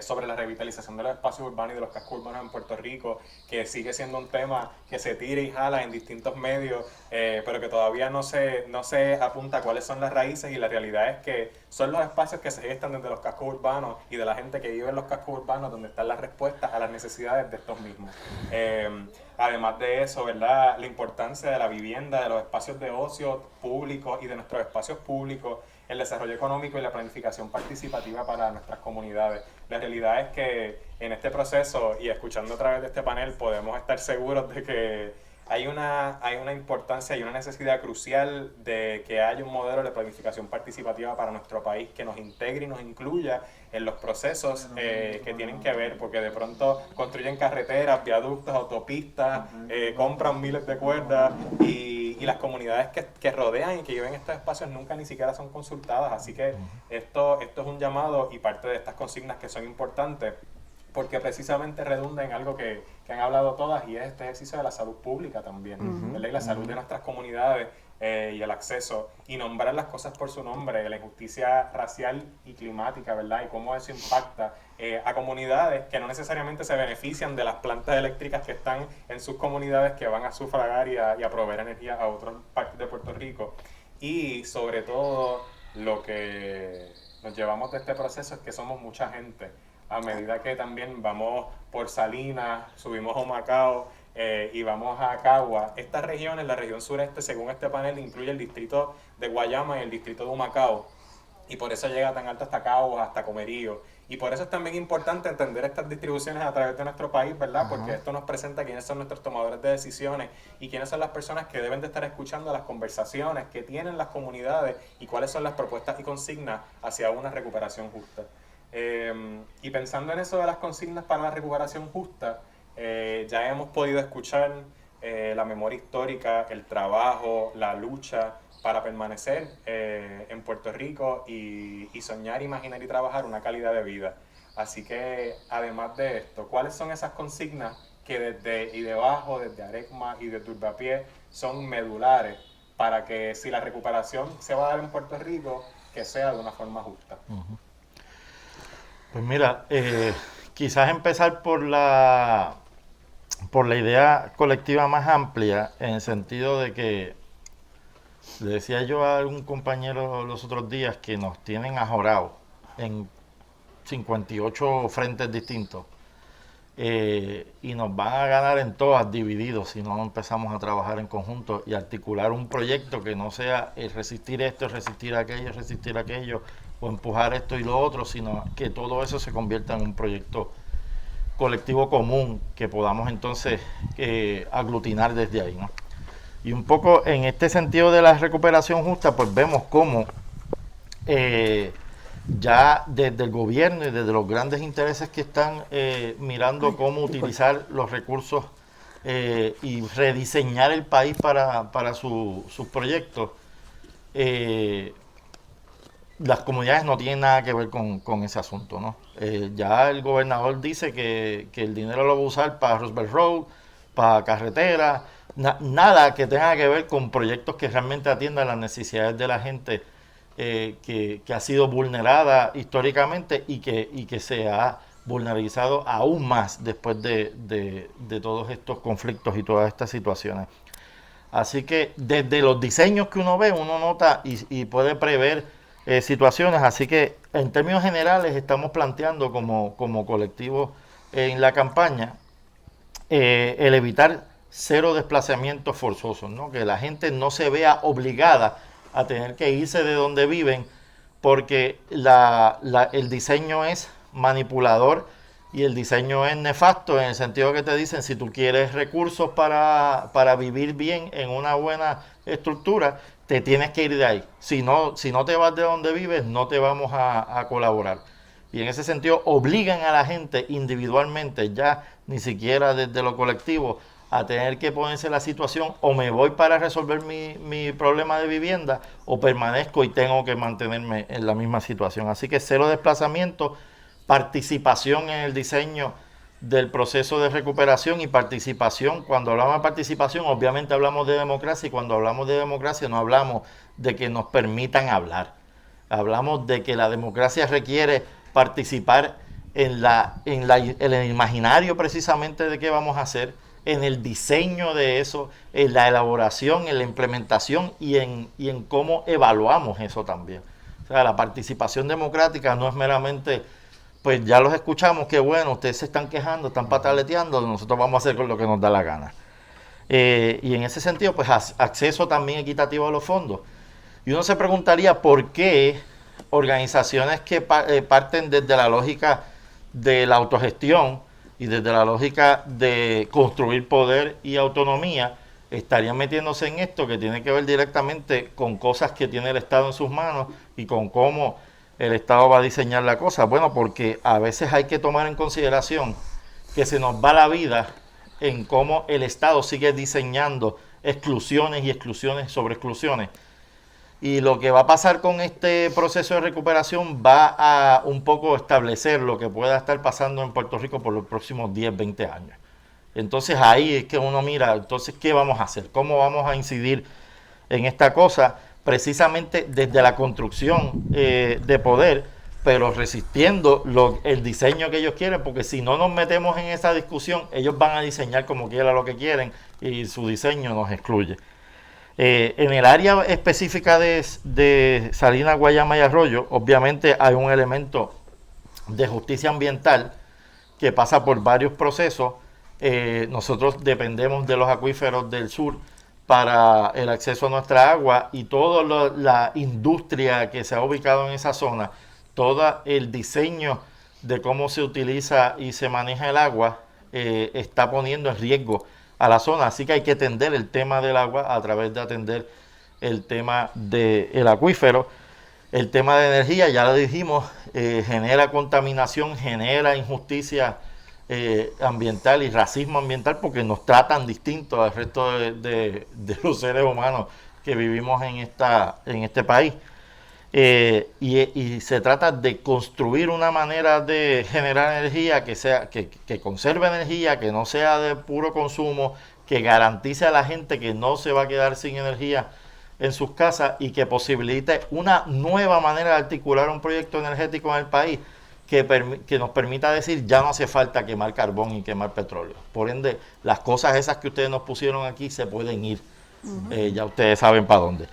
sobre la revitalización de los espacios urbanos y de los cascos urbanos en Puerto Rico, que sigue siendo un tema que se tira y jala en distintos medios, pero que todavía no se apunta cuáles son las raíces, y la realidad es que son los espacios que se gestan desde los cascos urbanos y de la gente que vive en los cascos urbanos donde están las respuestas a las necesidades de estos mismos. Además de eso, ¿verdad?, la importancia de la vivienda, de los espacios de ocio públicos y de nuestros espacios públicos, el desarrollo económico y la planificación participativa para nuestras comunidades. La realidad es que en este proceso y escuchando a través de este panel podemos estar seguros de que hay una importancia y una necesidad crucial de que haya un modelo de planificación participativa para nuestro país que nos integre y nos incluya en los procesos que tienen que ver, porque de pronto construyen carreteras, viaductos, autopistas, compran miles de cuerdas y las comunidades que rodean y que viven estos espacios nunca ni siquiera son consultadas. Así que esto es un llamado y parte de estas consignas que son importantes, porque precisamente redunda en algo que han hablado todas, y es este ejercicio de la salud pública también, ¿verdad? Y la salud de nuestras comunidades y el acceso, y nombrar las cosas por su nombre, la injusticia racial y climática, ¿verdad? Y cómo eso impacta a comunidades que no necesariamente se benefician de las plantas eléctricas que están en sus comunidades, que van a sufragar y a proveer energía a otras partes de Puerto Rico. Y sobre todo, lo que nos llevamos de este proceso es que somos mucha gente. A medida que también vamos por Salinas, subimos a Humacao y vamos a Caguas, estas regiones, la región sureste, según este panel, incluye el distrito de Guayama y el distrito de Humacao, y por eso llega tan alto hasta Caguas, hasta Comerío. Y por eso es también importante entender estas distribuciones a través de nuestro país, ¿verdad? Porque esto nos presenta quiénes son nuestros tomadores de decisiones y quiénes son las personas que deben de estar escuchando las conversaciones que tienen las comunidades y cuáles son las propuestas y consignas hacia una recuperación justa. Y pensando en eso de las consignas para la recuperación justa, ya hemos podido escuchar la memoria histórica, el trabajo, la lucha para permanecer en Puerto Rico y soñar, imaginar y trabajar una calidad de vida. Así que, además de esto, ¿cuáles son esas consignas que desde y debajo, desde Arecma y desde Urbapié, son medulares para que si la recuperación se va a dar en Puerto Rico, que sea de una forma justa? Pues mira, quizás empezar por la idea colectiva más amplia, en el sentido de que le decía yo a un compañero los otros días que nos tienen ajorados en 58 frentes distintos y nos van a ganar en todas divididos si no empezamos a trabajar en conjunto y articular un proyecto que no sea el resistir esto, resistir aquello o empujar esto y lo otro, sino que todo eso se convierta en un proyecto colectivo común que podamos entonces aglutinar desde ahí, ¿no? Y un poco en este sentido de la recuperación justa, pues vemos cómo ya desde el gobierno y desde los grandes intereses que están mirando cómo utilizar los recursos y rediseñar el país para sus proyectos, las comunidades no tienen nada que ver con ese asunto, ¿no? Ya el gobernador dice que el dinero lo va a usar para Roosevelt Road, para carreteras, nada que tenga que ver con proyectos que realmente atiendan las necesidades de la gente que ha sido vulnerada históricamente y que se ha vulnerabilizado aún más después de todos estos conflictos y todas estas situaciones. Así que desde los diseños que uno ve, uno nota y puede prever situaciones. Así que en términos generales estamos planteando como colectivo en la campaña el evitar 0 desplazamientos forzosos, ¿no? Que la gente no se vea obligada a tener que irse de donde viven porque el diseño es manipulador y el diseño es nefasto en el sentido que te dicen si tú quieres recursos para vivir bien en una buena estructura, te tienes que ir de ahí. Si no te vas de donde vives, no te vamos a colaborar. Y en ese sentido obligan a la gente individualmente, ya ni siquiera desde lo colectivo, a tener que ponerse la situación, o me voy para resolver mi problema de vivienda, o permanezco y tengo que mantenerme en la misma situación. Así que 0 desplazamiento, participación en el diseño del proceso de recuperación y participación. Cuando hablamos de participación, obviamente hablamos de democracia, y cuando hablamos de democracia no hablamos de que nos permitan hablar. Hablamos de que la democracia requiere participar en el imaginario precisamente de qué vamos a hacer, en el diseño de eso, en la elaboración, en la implementación y en cómo evaluamos eso también. O sea, la participación democrática no es meramente, pues ya los escuchamos, qué bueno, ustedes se están quejando, están pataleteando, nosotros vamos a hacer con lo que nos da la gana. Y en ese sentido, pues acceso también equitativo a los fondos. Y uno se preguntaría por qué organizaciones que parten desde la lógica de la autogestión y desde la lógica de construir poder y autonomía estarían metiéndose en esto que tiene que ver directamente con cosas que tiene el Estado en sus manos y con cómo el Estado va a diseñar la cosa. Bueno, porque a veces hay que tomar en consideración que se nos va la vida en cómo el Estado sigue diseñando exclusiones y exclusiones sobre exclusiones. Y lo que va a pasar con este proceso de recuperación va a un poco establecer lo que pueda estar pasando en Puerto Rico por los próximos 10, 20 años. Entonces ahí es que uno mira, entonces, ¿qué vamos a hacer? ¿Cómo vamos a incidir en esta cosa? Precisamente desde la construcción de poder, pero resistiendo el diseño que ellos quieren, porque si no nos metemos en esa discusión, ellos van a diseñar como quiera lo que quieren y su diseño nos excluye. En el área específica de Salinas, Guayama y Arroyo, obviamente hay un elemento de justicia ambiental que pasa por varios procesos. Nosotros dependemos de los acuíferos del sur para el acceso a nuestra agua y toda la industria que se ha ubicado en esa zona, todo el diseño de cómo se utiliza y se maneja el agua está poniendo en riesgo a la zona. Así que hay que atender el tema del agua a través de atender el tema del acuífero. El tema de energía, ya lo dijimos, genera contaminación, genera injusticia ambiental y racismo ambiental porque nos tratan distintos al resto de los seres humanos que vivimos en este país. Y se trata de construir una manera de generar energía que conserve energía, que no sea de puro consumo, que garantice a la gente que no se va a quedar sin energía en sus casas y que posibilite una nueva manera de articular un proyecto energético en el país que nos permita decir ya no hace falta quemar carbón y quemar petróleo. Por ende, las cosas esas que ustedes nos pusieron aquí se pueden ir. Ya ustedes saben para dónde.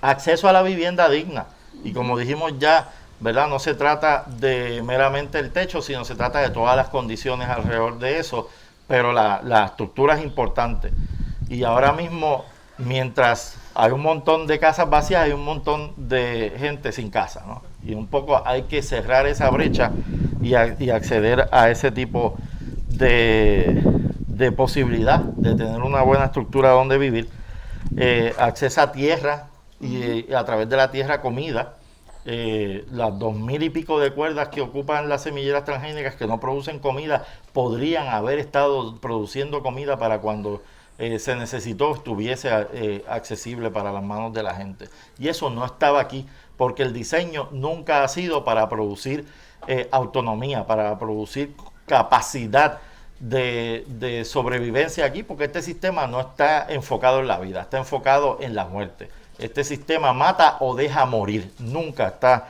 Acceso a la vivienda digna. Y como dijimos ya, ¿verdad? No se trata de meramente el techo, sino se trata de todas las condiciones alrededor de eso. Pero la estructura es importante. Y ahora mismo, mientras hay un montón de casas vacías, hay un montón de gente sin casa, ¿no? Y un poco hay que cerrar esa brecha y acceder a ese tipo de posibilidad de tener una buena estructura donde vivir. Acceso a tierra y a través de la tierra comida. Las 2,000 y pico de cuerdas que ocupan las semilleras transgénicas que no producen comida podrían haber estado produciendo comida para cuando se necesitó, estuviese accesible para las manos de la gente. Y eso no estaba aquí, porque el diseño nunca ha sido para producir autonomía, para producir capacidad de sobrevivencia aquí, porque este sistema no está enfocado en la vida, está enfocado en la muerte. Este sistema mata o deja morir, nunca está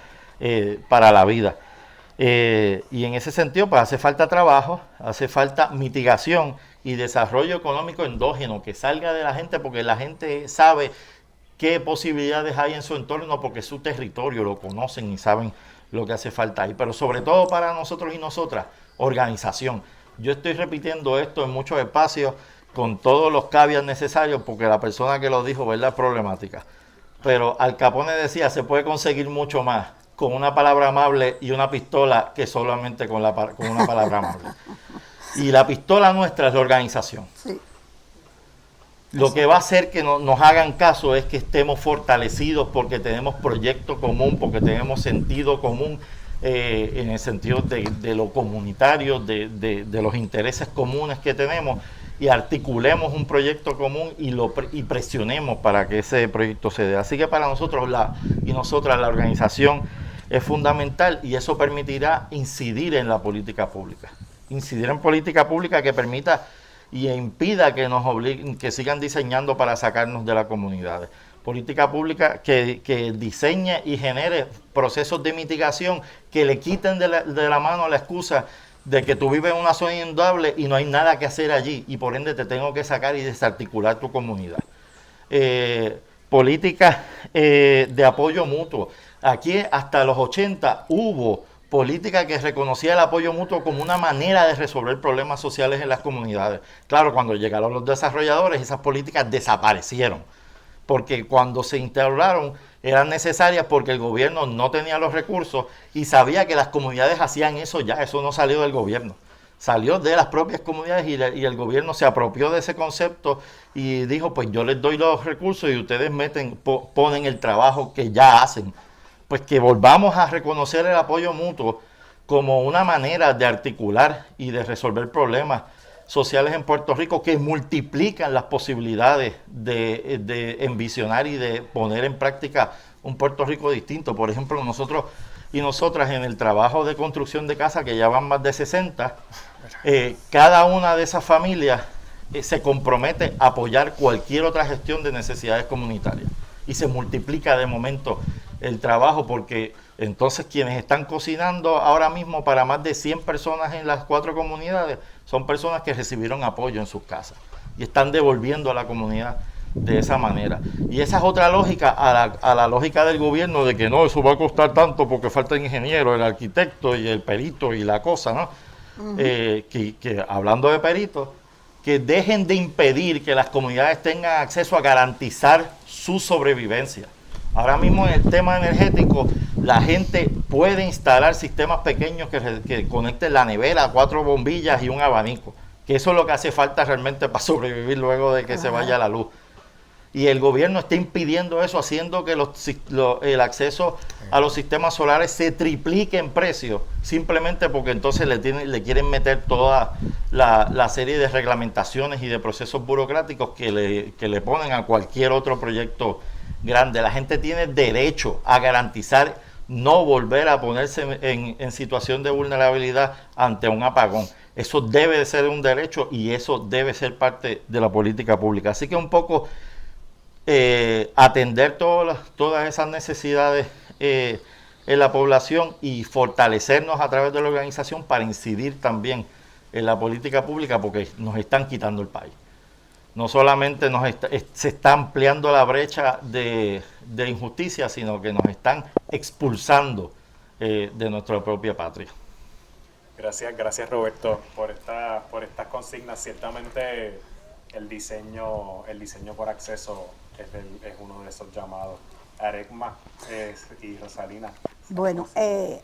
para la vida. Y en ese sentido, pues hace falta trabajo, hace falta mitigación y desarrollo económico endógeno que salga de la gente, porque la gente sabe qué posibilidades hay en su entorno, porque es su territorio, lo conocen y saben lo que hace falta ahí. Pero sobre todo para nosotros y nosotras, organización. Yo estoy repitiendo esto en muchos espacios con todos los caveats necesarios, porque la persona que lo dijo, ¿verdad?, es problemática. Pero Al Capone decía, se puede conseguir mucho más con una palabra amable y una pistola que solamente con una palabra amable. Y la pistola nuestra es la organización. Sí. Lo que va a hacer que nos hagan caso es que estemos fortalecidos porque tenemos proyecto común, porque tenemos sentido común en el sentido de lo comunitario, de los intereses comunes que tenemos, y articulemos un proyecto común y presionemos para que ese proyecto se dé. Así que para nosotros nosotras la organización es fundamental, y eso permitirá incidir en la política pública. Incidir en política pública que permita y impida que nos obliguen, que sigan diseñando para sacarnos de las comunidades. Política pública que diseñe y genere procesos de mitigación que le quiten de la mano la excusa de que tú vives en una zona inundable y no hay nada que hacer allí, y por ende te tengo que sacar y desarticular tu comunidad. Políticas de apoyo mutuo. Aquí hasta los 80 hubo política que reconocía el apoyo mutuo como una manera de resolver problemas sociales en las comunidades. Claro, cuando llegaron los desarrolladores, esas políticas desaparecieron, porque cuando se instauraron eran necesarias porque el gobierno no tenía los recursos y sabía que las comunidades hacían eso ya. Eso no salió del gobierno, salió de las propias comunidades, y el gobierno se apropió de ese concepto y dijo, pues yo les doy los recursos y ustedes ponen el trabajo que ya hacen. Pues que volvamos a reconocer el apoyo mutuo como una manera de articular y de resolver problemas sociales en Puerto Rico que multiplican las posibilidades de envisionar y de poner en práctica un Puerto Rico distinto. Por ejemplo, nosotros y nosotras en el trabajo de construcción de casa, que ya van más de 60, cada una de esas familias se compromete a apoyar cualquier otra gestión de necesidades comunitarias, y se multiplica de momento el trabajo, porque entonces quienes están cocinando ahora mismo para más de 100 personas en las 4 comunidades son personas que recibieron apoyo en sus casas y están devolviendo a la comunidad de esa manera. Y esa es otra lógica a la lógica del gobierno de que no, eso va a costar tanto porque falta el ingeniero, el arquitecto y el perito y la cosa, ¿no? Que hablando de peritos, que dejen de impedir que las comunidades tengan acceso a garantizar su sobrevivencia. Ahora mismo en el tema energético la gente puede instalar sistemas pequeños que conecten la nevera, 4 bombillas y un abanico, que eso es lo que hace falta realmente para sobrevivir luego de que se vaya la luz. Y el gobierno está impidiendo eso, haciendo que el acceso a los sistemas solares se triplique en precio, simplemente porque entonces le quieren meter toda la serie de reglamentaciones y de procesos burocráticos que le ponen a cualquier otro proyecto grande. La gente tiene derecho a garantizar no volver a ponerse en situación de vulnerabilidad ante un apagón. Eso debe de ser un derecho y eso debe ser parte de la política pública. Así que un poco atender todas esas necesidades en la población y fortalecernos a través de la organización para incidir también en la política pública, porque nos están quitando el país. No solamente se está ampliando la brecha de injusticia, sino que nos están expulsando de nuestra propia patria. Gracias Roberto por estas consignas. Ciertamente el diseño por acceso es uno de esos llamados. Aregma y Rosalina. Bueno,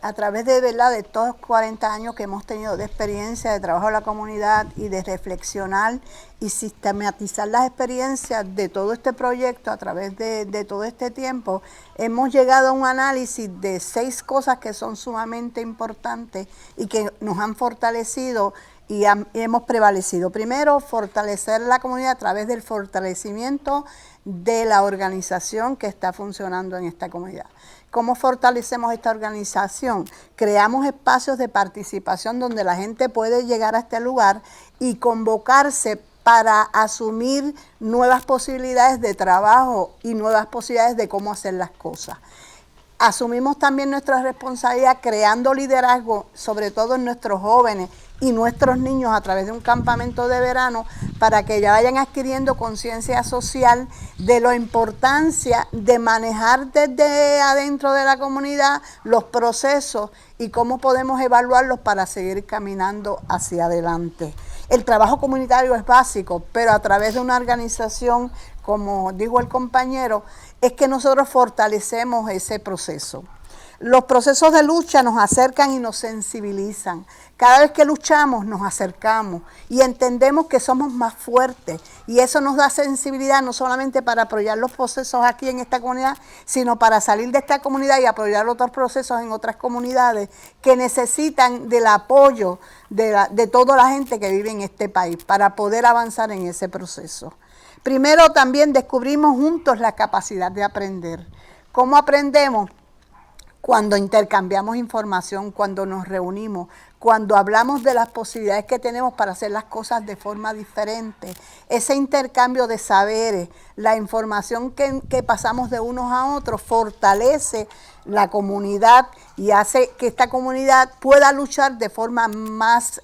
a través de todos los 40 años que hemos tenido de experiencia de trabajo en la comunidad y de reflexionar y sistematizar las experiencias de todo este proyecto a través de todo este tiempo, hemos llegado a un análisis de 6 cosas que son sumamente importantes y que nos han fortalecido y hemos prevalecido. Primero, fortalecer la comunidad a través del fortalecimiento de la organización que está funcionando en esta comunidad. ¿Cómo fortalecemos esta organización? Creamos espacios de participación donde la gente puede llegar a este lugar y convocarse para asumir nuevas posibilidades de trabajo y nuevas posibilidades de cómo hacer las cosas. Asumimos también nuestra responsabilidad creando liderazgo, sobre todo en nuestros jóvenes y nuestros niños a través de un campamento de verano para que ya vayan adquiriendo conciencia social de la importancia de manejar desde adentro de la comunidad los procesos y cómo podemos evaluarlos para seguir caminando hacia adelante. El trabajo comunitario es básico, pero a través de una organización, como dijo el compañero, es que nosotros fortalecemos ese proceso. Los procesos de lucha nos acercan y nos sensibilizan. Cada vez que luchamos nos acercamos y entendemos que somos más fuertes y eso nos da sensibilidad no solamente para apoyar los procesos aquí en esta comunidad, sino para salir de esta comunidad y apoyar otros procesos en otras comunidades que necesitan del apoyo de toda la gente que vive en este país para poder avanzar en ese proceso. Primero también descubrimos juntos la capacidad de aprender. ¿Cómo aprendemos? Cuando intercambiamos información, cuando nos reunimos, cuando hablamos de las posibilidades que tenemos para hacer las cosas de forma diferente. Ese intercambio de saberes, la información que pasamos de unos a otros fortalece la comunidad y hace que esta comunidad pueda luchar de forma más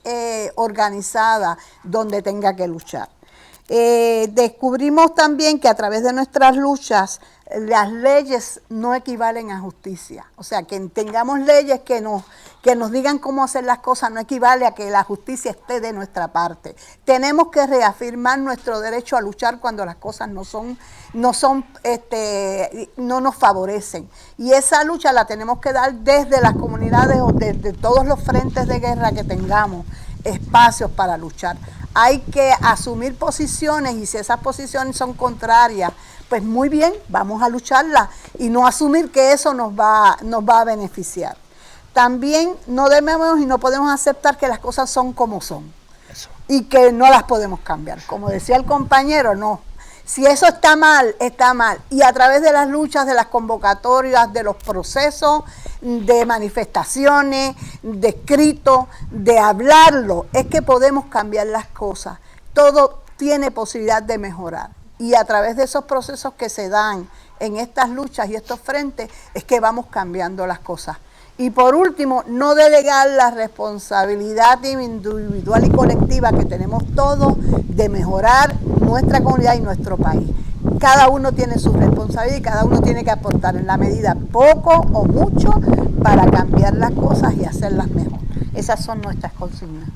organizada donde tenga que luchar. Descubrimos también que a través de nuestras luchas las leyes no equivalen a justicia. O sea, que tengamos leyes que nos digan cómo hacer las cosas no equivale a que la justicia esté de nuestra parte. Tenemos que reafirmar nuestro derecho a luchar cuando las cosas no nos favorecen. Y esa lucha la tenemos que dar desde las comunidades o desde todos los frentes de guerra que tengamos espacios para luchar. Hay que asumir posiciones y si esas posiciones son contrarias, pues muy bien, vamos a lucharlas y no asumir que eso nos va a beneficiar. También no debemos y no podemos aceptar que las cosas son como son y que no las podemos cambiar. Como decía el compañero, no. Si eso está mal, está mal. Y a través de las luchas, de las convocatorias, de los procesos, de manifestaciones, de escritos, de hablarlo, es que podemos cambiar las cosas. Todo tiene posibilidad de mejorar. Y a través de esos procesos que se dan en estas luchas y estos frentes, es que vamos cambiando las cosas. Y por último, no delegar la responsabilidad individual y colectiva que tenemos todos de mejorar nuestra comunidad y nuestro país. Cada uno tiene su responsabilidad y cada uno tiene que aportar en la medida poco o mucho para cambiar las cosas y hacerlas mejor. Esas son nuestras consignas.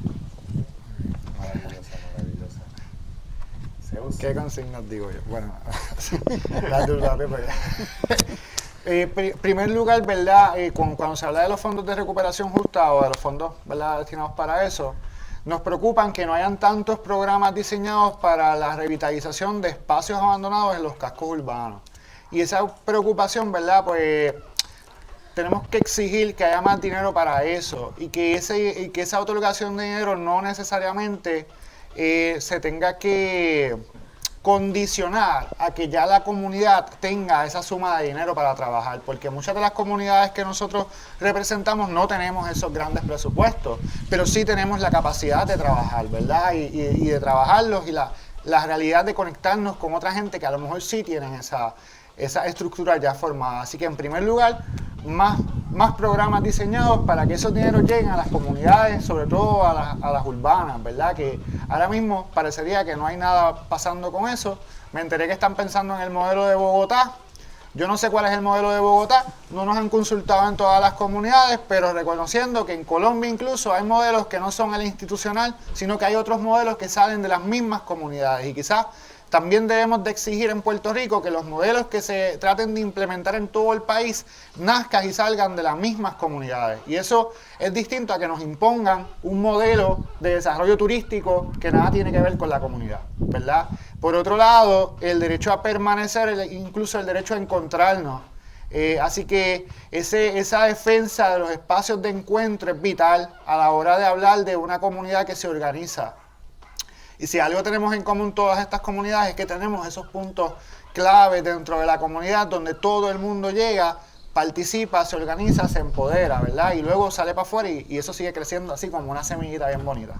Maravillosa. ¿Qué consignas digo yo? Bueno, la rápido porque Primer lugar, ¿verdad? Cuando se habla de los fondos de recuperación justa o de los fondos, ¿verdad?, destinados para eso, nos preocupan que no hayan tantos programas diseñados para la revitalización de espacios abandonados en los cascos urbanos. Y esa preocupación, ¿verdad?, pues tenemos que exigir que haya más dinero para eso y que esa otorgación de dinero no necesariamente se tenga que condicionar a que ya la comunidad tenga esa suma de dinero para trabajar, porque muchas de las comunidades que nosotros representamos no tenemos esos grandes presupuestos, pero sí tenemos la capacidad de trabajar, ¿verdad? Y de trabajarlos y la realidad de conectarnos con otra gente que a lo mejor sí tienen esa estructura ya formada. Así que en primer lugar, más programas diseñados para que esos dineros lleguen a las comunidades, sobre todo a las urbanas, ¿verdad? Que ahora mismo parecería que no hay nada pasando con eso. Me enteré que están pensando en el modelo de Bogotá. Yo no sé cuál es el modelo de Bogotá, no nos han consultado en todas las comunidades, pero reconociendo que en Colombia incluso hay modelos que no son el institucional, sino que hay otros modelos que salen de las mismas comunidades y quizás también debemos de exigir en Puerto Rico que los modelos que se traten de implementar en todo el país nazcan y salgan de las mismas comunidades. Y eso es distinto a que nos impongan un modelo de desarrollo turístico que nada tiene que ver con la comunidad, ¿verdad? Por otro lado, el derecho a permanecer, incluso el derecho a encontrarnos. Así que esa defensa de los espacios de encuentro es vital a la hora de hablar de una comunidad que se organiza. Y si algo tenemos en común todas estas comunidades es que tenemos esos puntos clave dentro de la comunidad donde todo el mundo llega, participa, se organiza, se empodera, ¿verdad? Y luego sale para afuera y eso sigue creciendo así como una semillita bien bonita.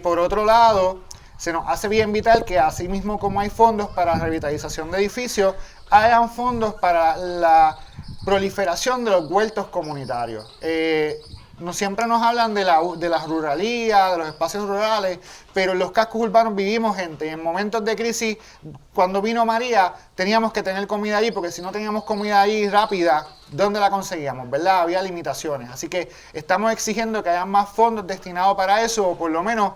Por otro lado, se nos hace bien vital que así mismo como hay fondos para revitalización de edificios, hayan fondos para la proliferación de los huertos comunitarios. Siempre nos hablan de la ruralía, de los espacios rurales, pero en los cascos urbanos vivimos gente y en momentos de crisis, cuando vino María, teníamos que tener comida allí, porque si no teníamos comida allí rápida, ¿dónde la conseguíamos? ¿Verdad? Había limitaciones. Así que estamos exigiendo que haya más fondos destinados para eso, o por lo menos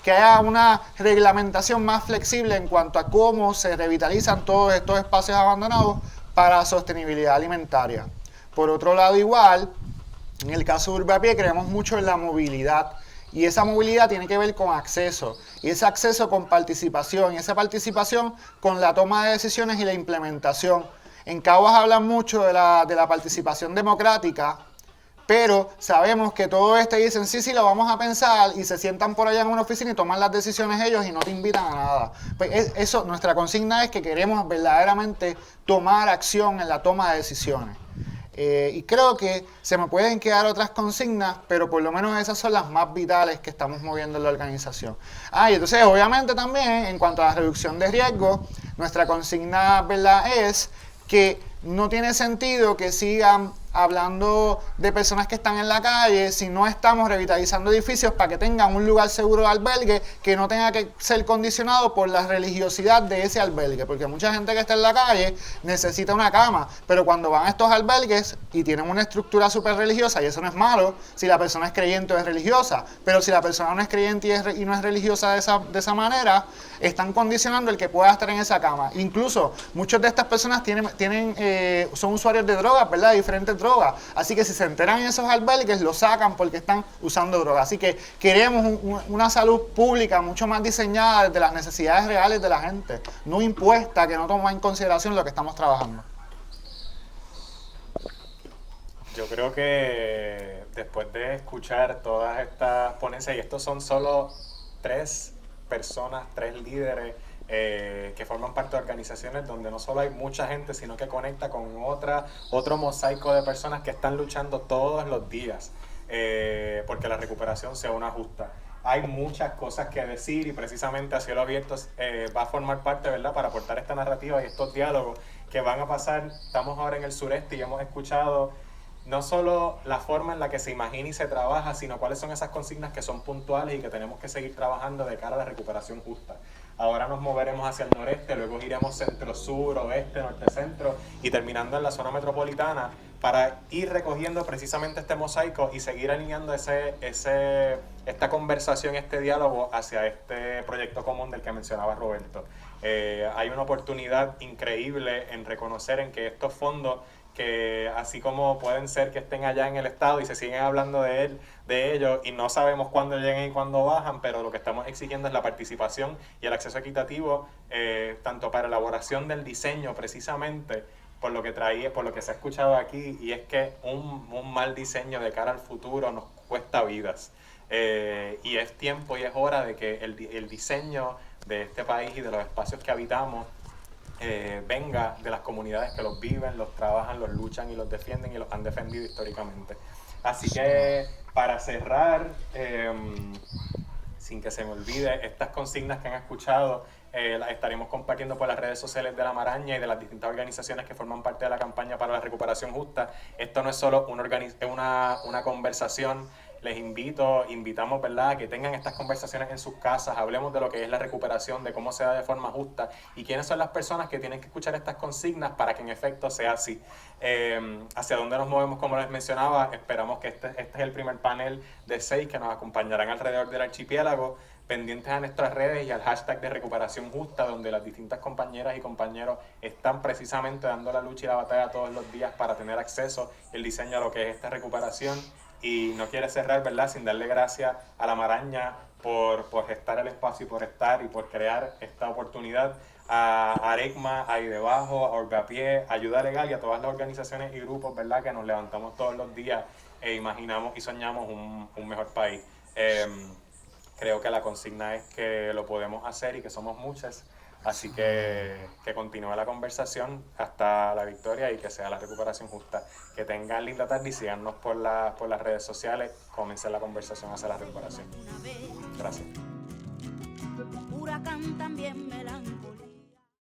que haya una reglamentación más flexible en cuanto a cómo se revitalizan todos estos espacios abandonados para sostenibilidad alimentaria. Por otro lado, igual, en el caso de Urbapié creemos mucho en la movilidad y esa movilidad tiene que ver con acceso y ese acceso con participación y esa participación con la toma de decisiones y la implementación. En Caguas hablan mucho de la participación democrática, pero sabemos que todo dicen sí, lo vamos a pensar y se sientan por allá en una oficina y toman las decisiones ellos y no te invitan a nada. Pues eso, nuestra consigna es que queremos verdaderamente tomar acción en la toma de decisiones. Y creo que se me pueden quedar otras consignas, pero por lo menos esas son las más vitales que estamos moviendo en la organización. Y entonces obviamente también en cuanto a la reducción de riesgo, nuestra consigna, ¿verdad?, es que no tiene sentido que sigan hablando de personas que están en la calle si no estamos revitalizando edificios para que tengan un lugar seguro de albergue que no tenga que ser condicionado por la religiosidad de ese albergue, porque mucha gente que está en la calle necesita una cama, pero cuando van a estos albergues y tienen una estructura súper religiosa, y eso no es malo si la persona es creyente o es religiosa, pero si la persona no es creyente y no es religiosa de esa manera, están condicionando el que pueda estar en esa cama. Incluso muchas de estas personas son usuarios de drogas, ¿verdad?, diferentes drogas. Así que si se enteran en esos albergues, lo sacan porque están usando drogas. Así que queremos una salud pública mucho más diseñada desde las necesidades reales de la gente, no impuesta, que no toma en consideración lo que estamos trabajando. Yo creo que después de escuchar todas estas ponencias, y estos son solo 3 personas, 3 líderes, que forman parte de organizaciones donde no solo hay mucha gente, sino que conecta con otro mosaico de personas que están luchando todos los días porque la recuperación sea una justa. Hay muchas cosas que decir y precisamente A Cielo Abierto va a formar parte, ¿verdad?, para aportar esta narrativa y estos diálogos que van a pasar. Estamos ahora en el sureste y hemos escuchado no solo la forma en la que se imagina y se trabaja, sino cuáles son esas consignas que son puntuales y que tenemos que seguir trabajando de cara a la recuperación justa. Ahora nos moveremos hacia el noreste, luego iremos centro-sur, oeste, norte-centro y terminando en la zona metropolitana para ir recogiendo precisamente este mosaico y seguir alineando esta conversación, este diálogo hacia este proyecto común del que mencionaba Roberto. Hay una oportunidad increíble en reconocer en que estos fondos que así como pueden ser que estén allá en el estado y se siguen hablando de ellos y no sabemos cuándo llegan y cuándo bajan, pero lo que estamos exigiendo es la participación y el acceso equitativo, tanto para elaboración del diseño precisamente, por lo que se ha escuchado aquí, y es que un mal diseño de cara al futuro nos cuesta vidas. Y es tiempo y es hora de que el diseño de este país y de los espacios que habitamos venga de las comunidades que los viven, los trabajan, los luchan y los defienden y los han defendido históricamente. Así que para cerrar, sin que se me olvide, estas consignas que han escuchado las estaremos compartiendo por las redes sociales de La Maraña y de las distintas organizaciones que forman parte de la campaña para la recuperación justa. Esto no es solo una conversación. Les invitamos, ¿verdad?, a que tengan estas conversaciones en sus casas, hablemos de lo que es la recuperación, de cómo se da de forma justa y quiénes son las personas que tienen que escuchar estas consignas para que en efecto sea así. Hacia dónde nos movemos, como les mencionaba, esperamos que este es el primer panel de 6 que nos acompañarán alrededor del archipiélago, pendientes a nuestras redes y al hashtag de recuperación justa, donde las distintas compañeras y compañeros están precisamente dando la lucha y la batalla todos los días para tener acceso y el diseño a lo que es esta recuperación. Y no quiere cerrar, ¿verdad?, sin darle gracias a La Maraña por gestar el espacio y por estar y por crear esta oportunidad, a Aregma, a Idebajo, a Orgapié, a Ayuda Legal y a todas las organizaciones y grupos, ¿verdad?, que nos levantamos todos los días e imaginamos y soñamos un mejor país. Creo que la consigna es que lo podemos hacer y que somos muchas. Así que continúe la conversación hasta la victoria y que sea la recuperación justa. Que tengan linda tarde y síganos por las redes sociales. Comiencen la conversación hacia la recuperación. Gracias. Huracán también melancólico.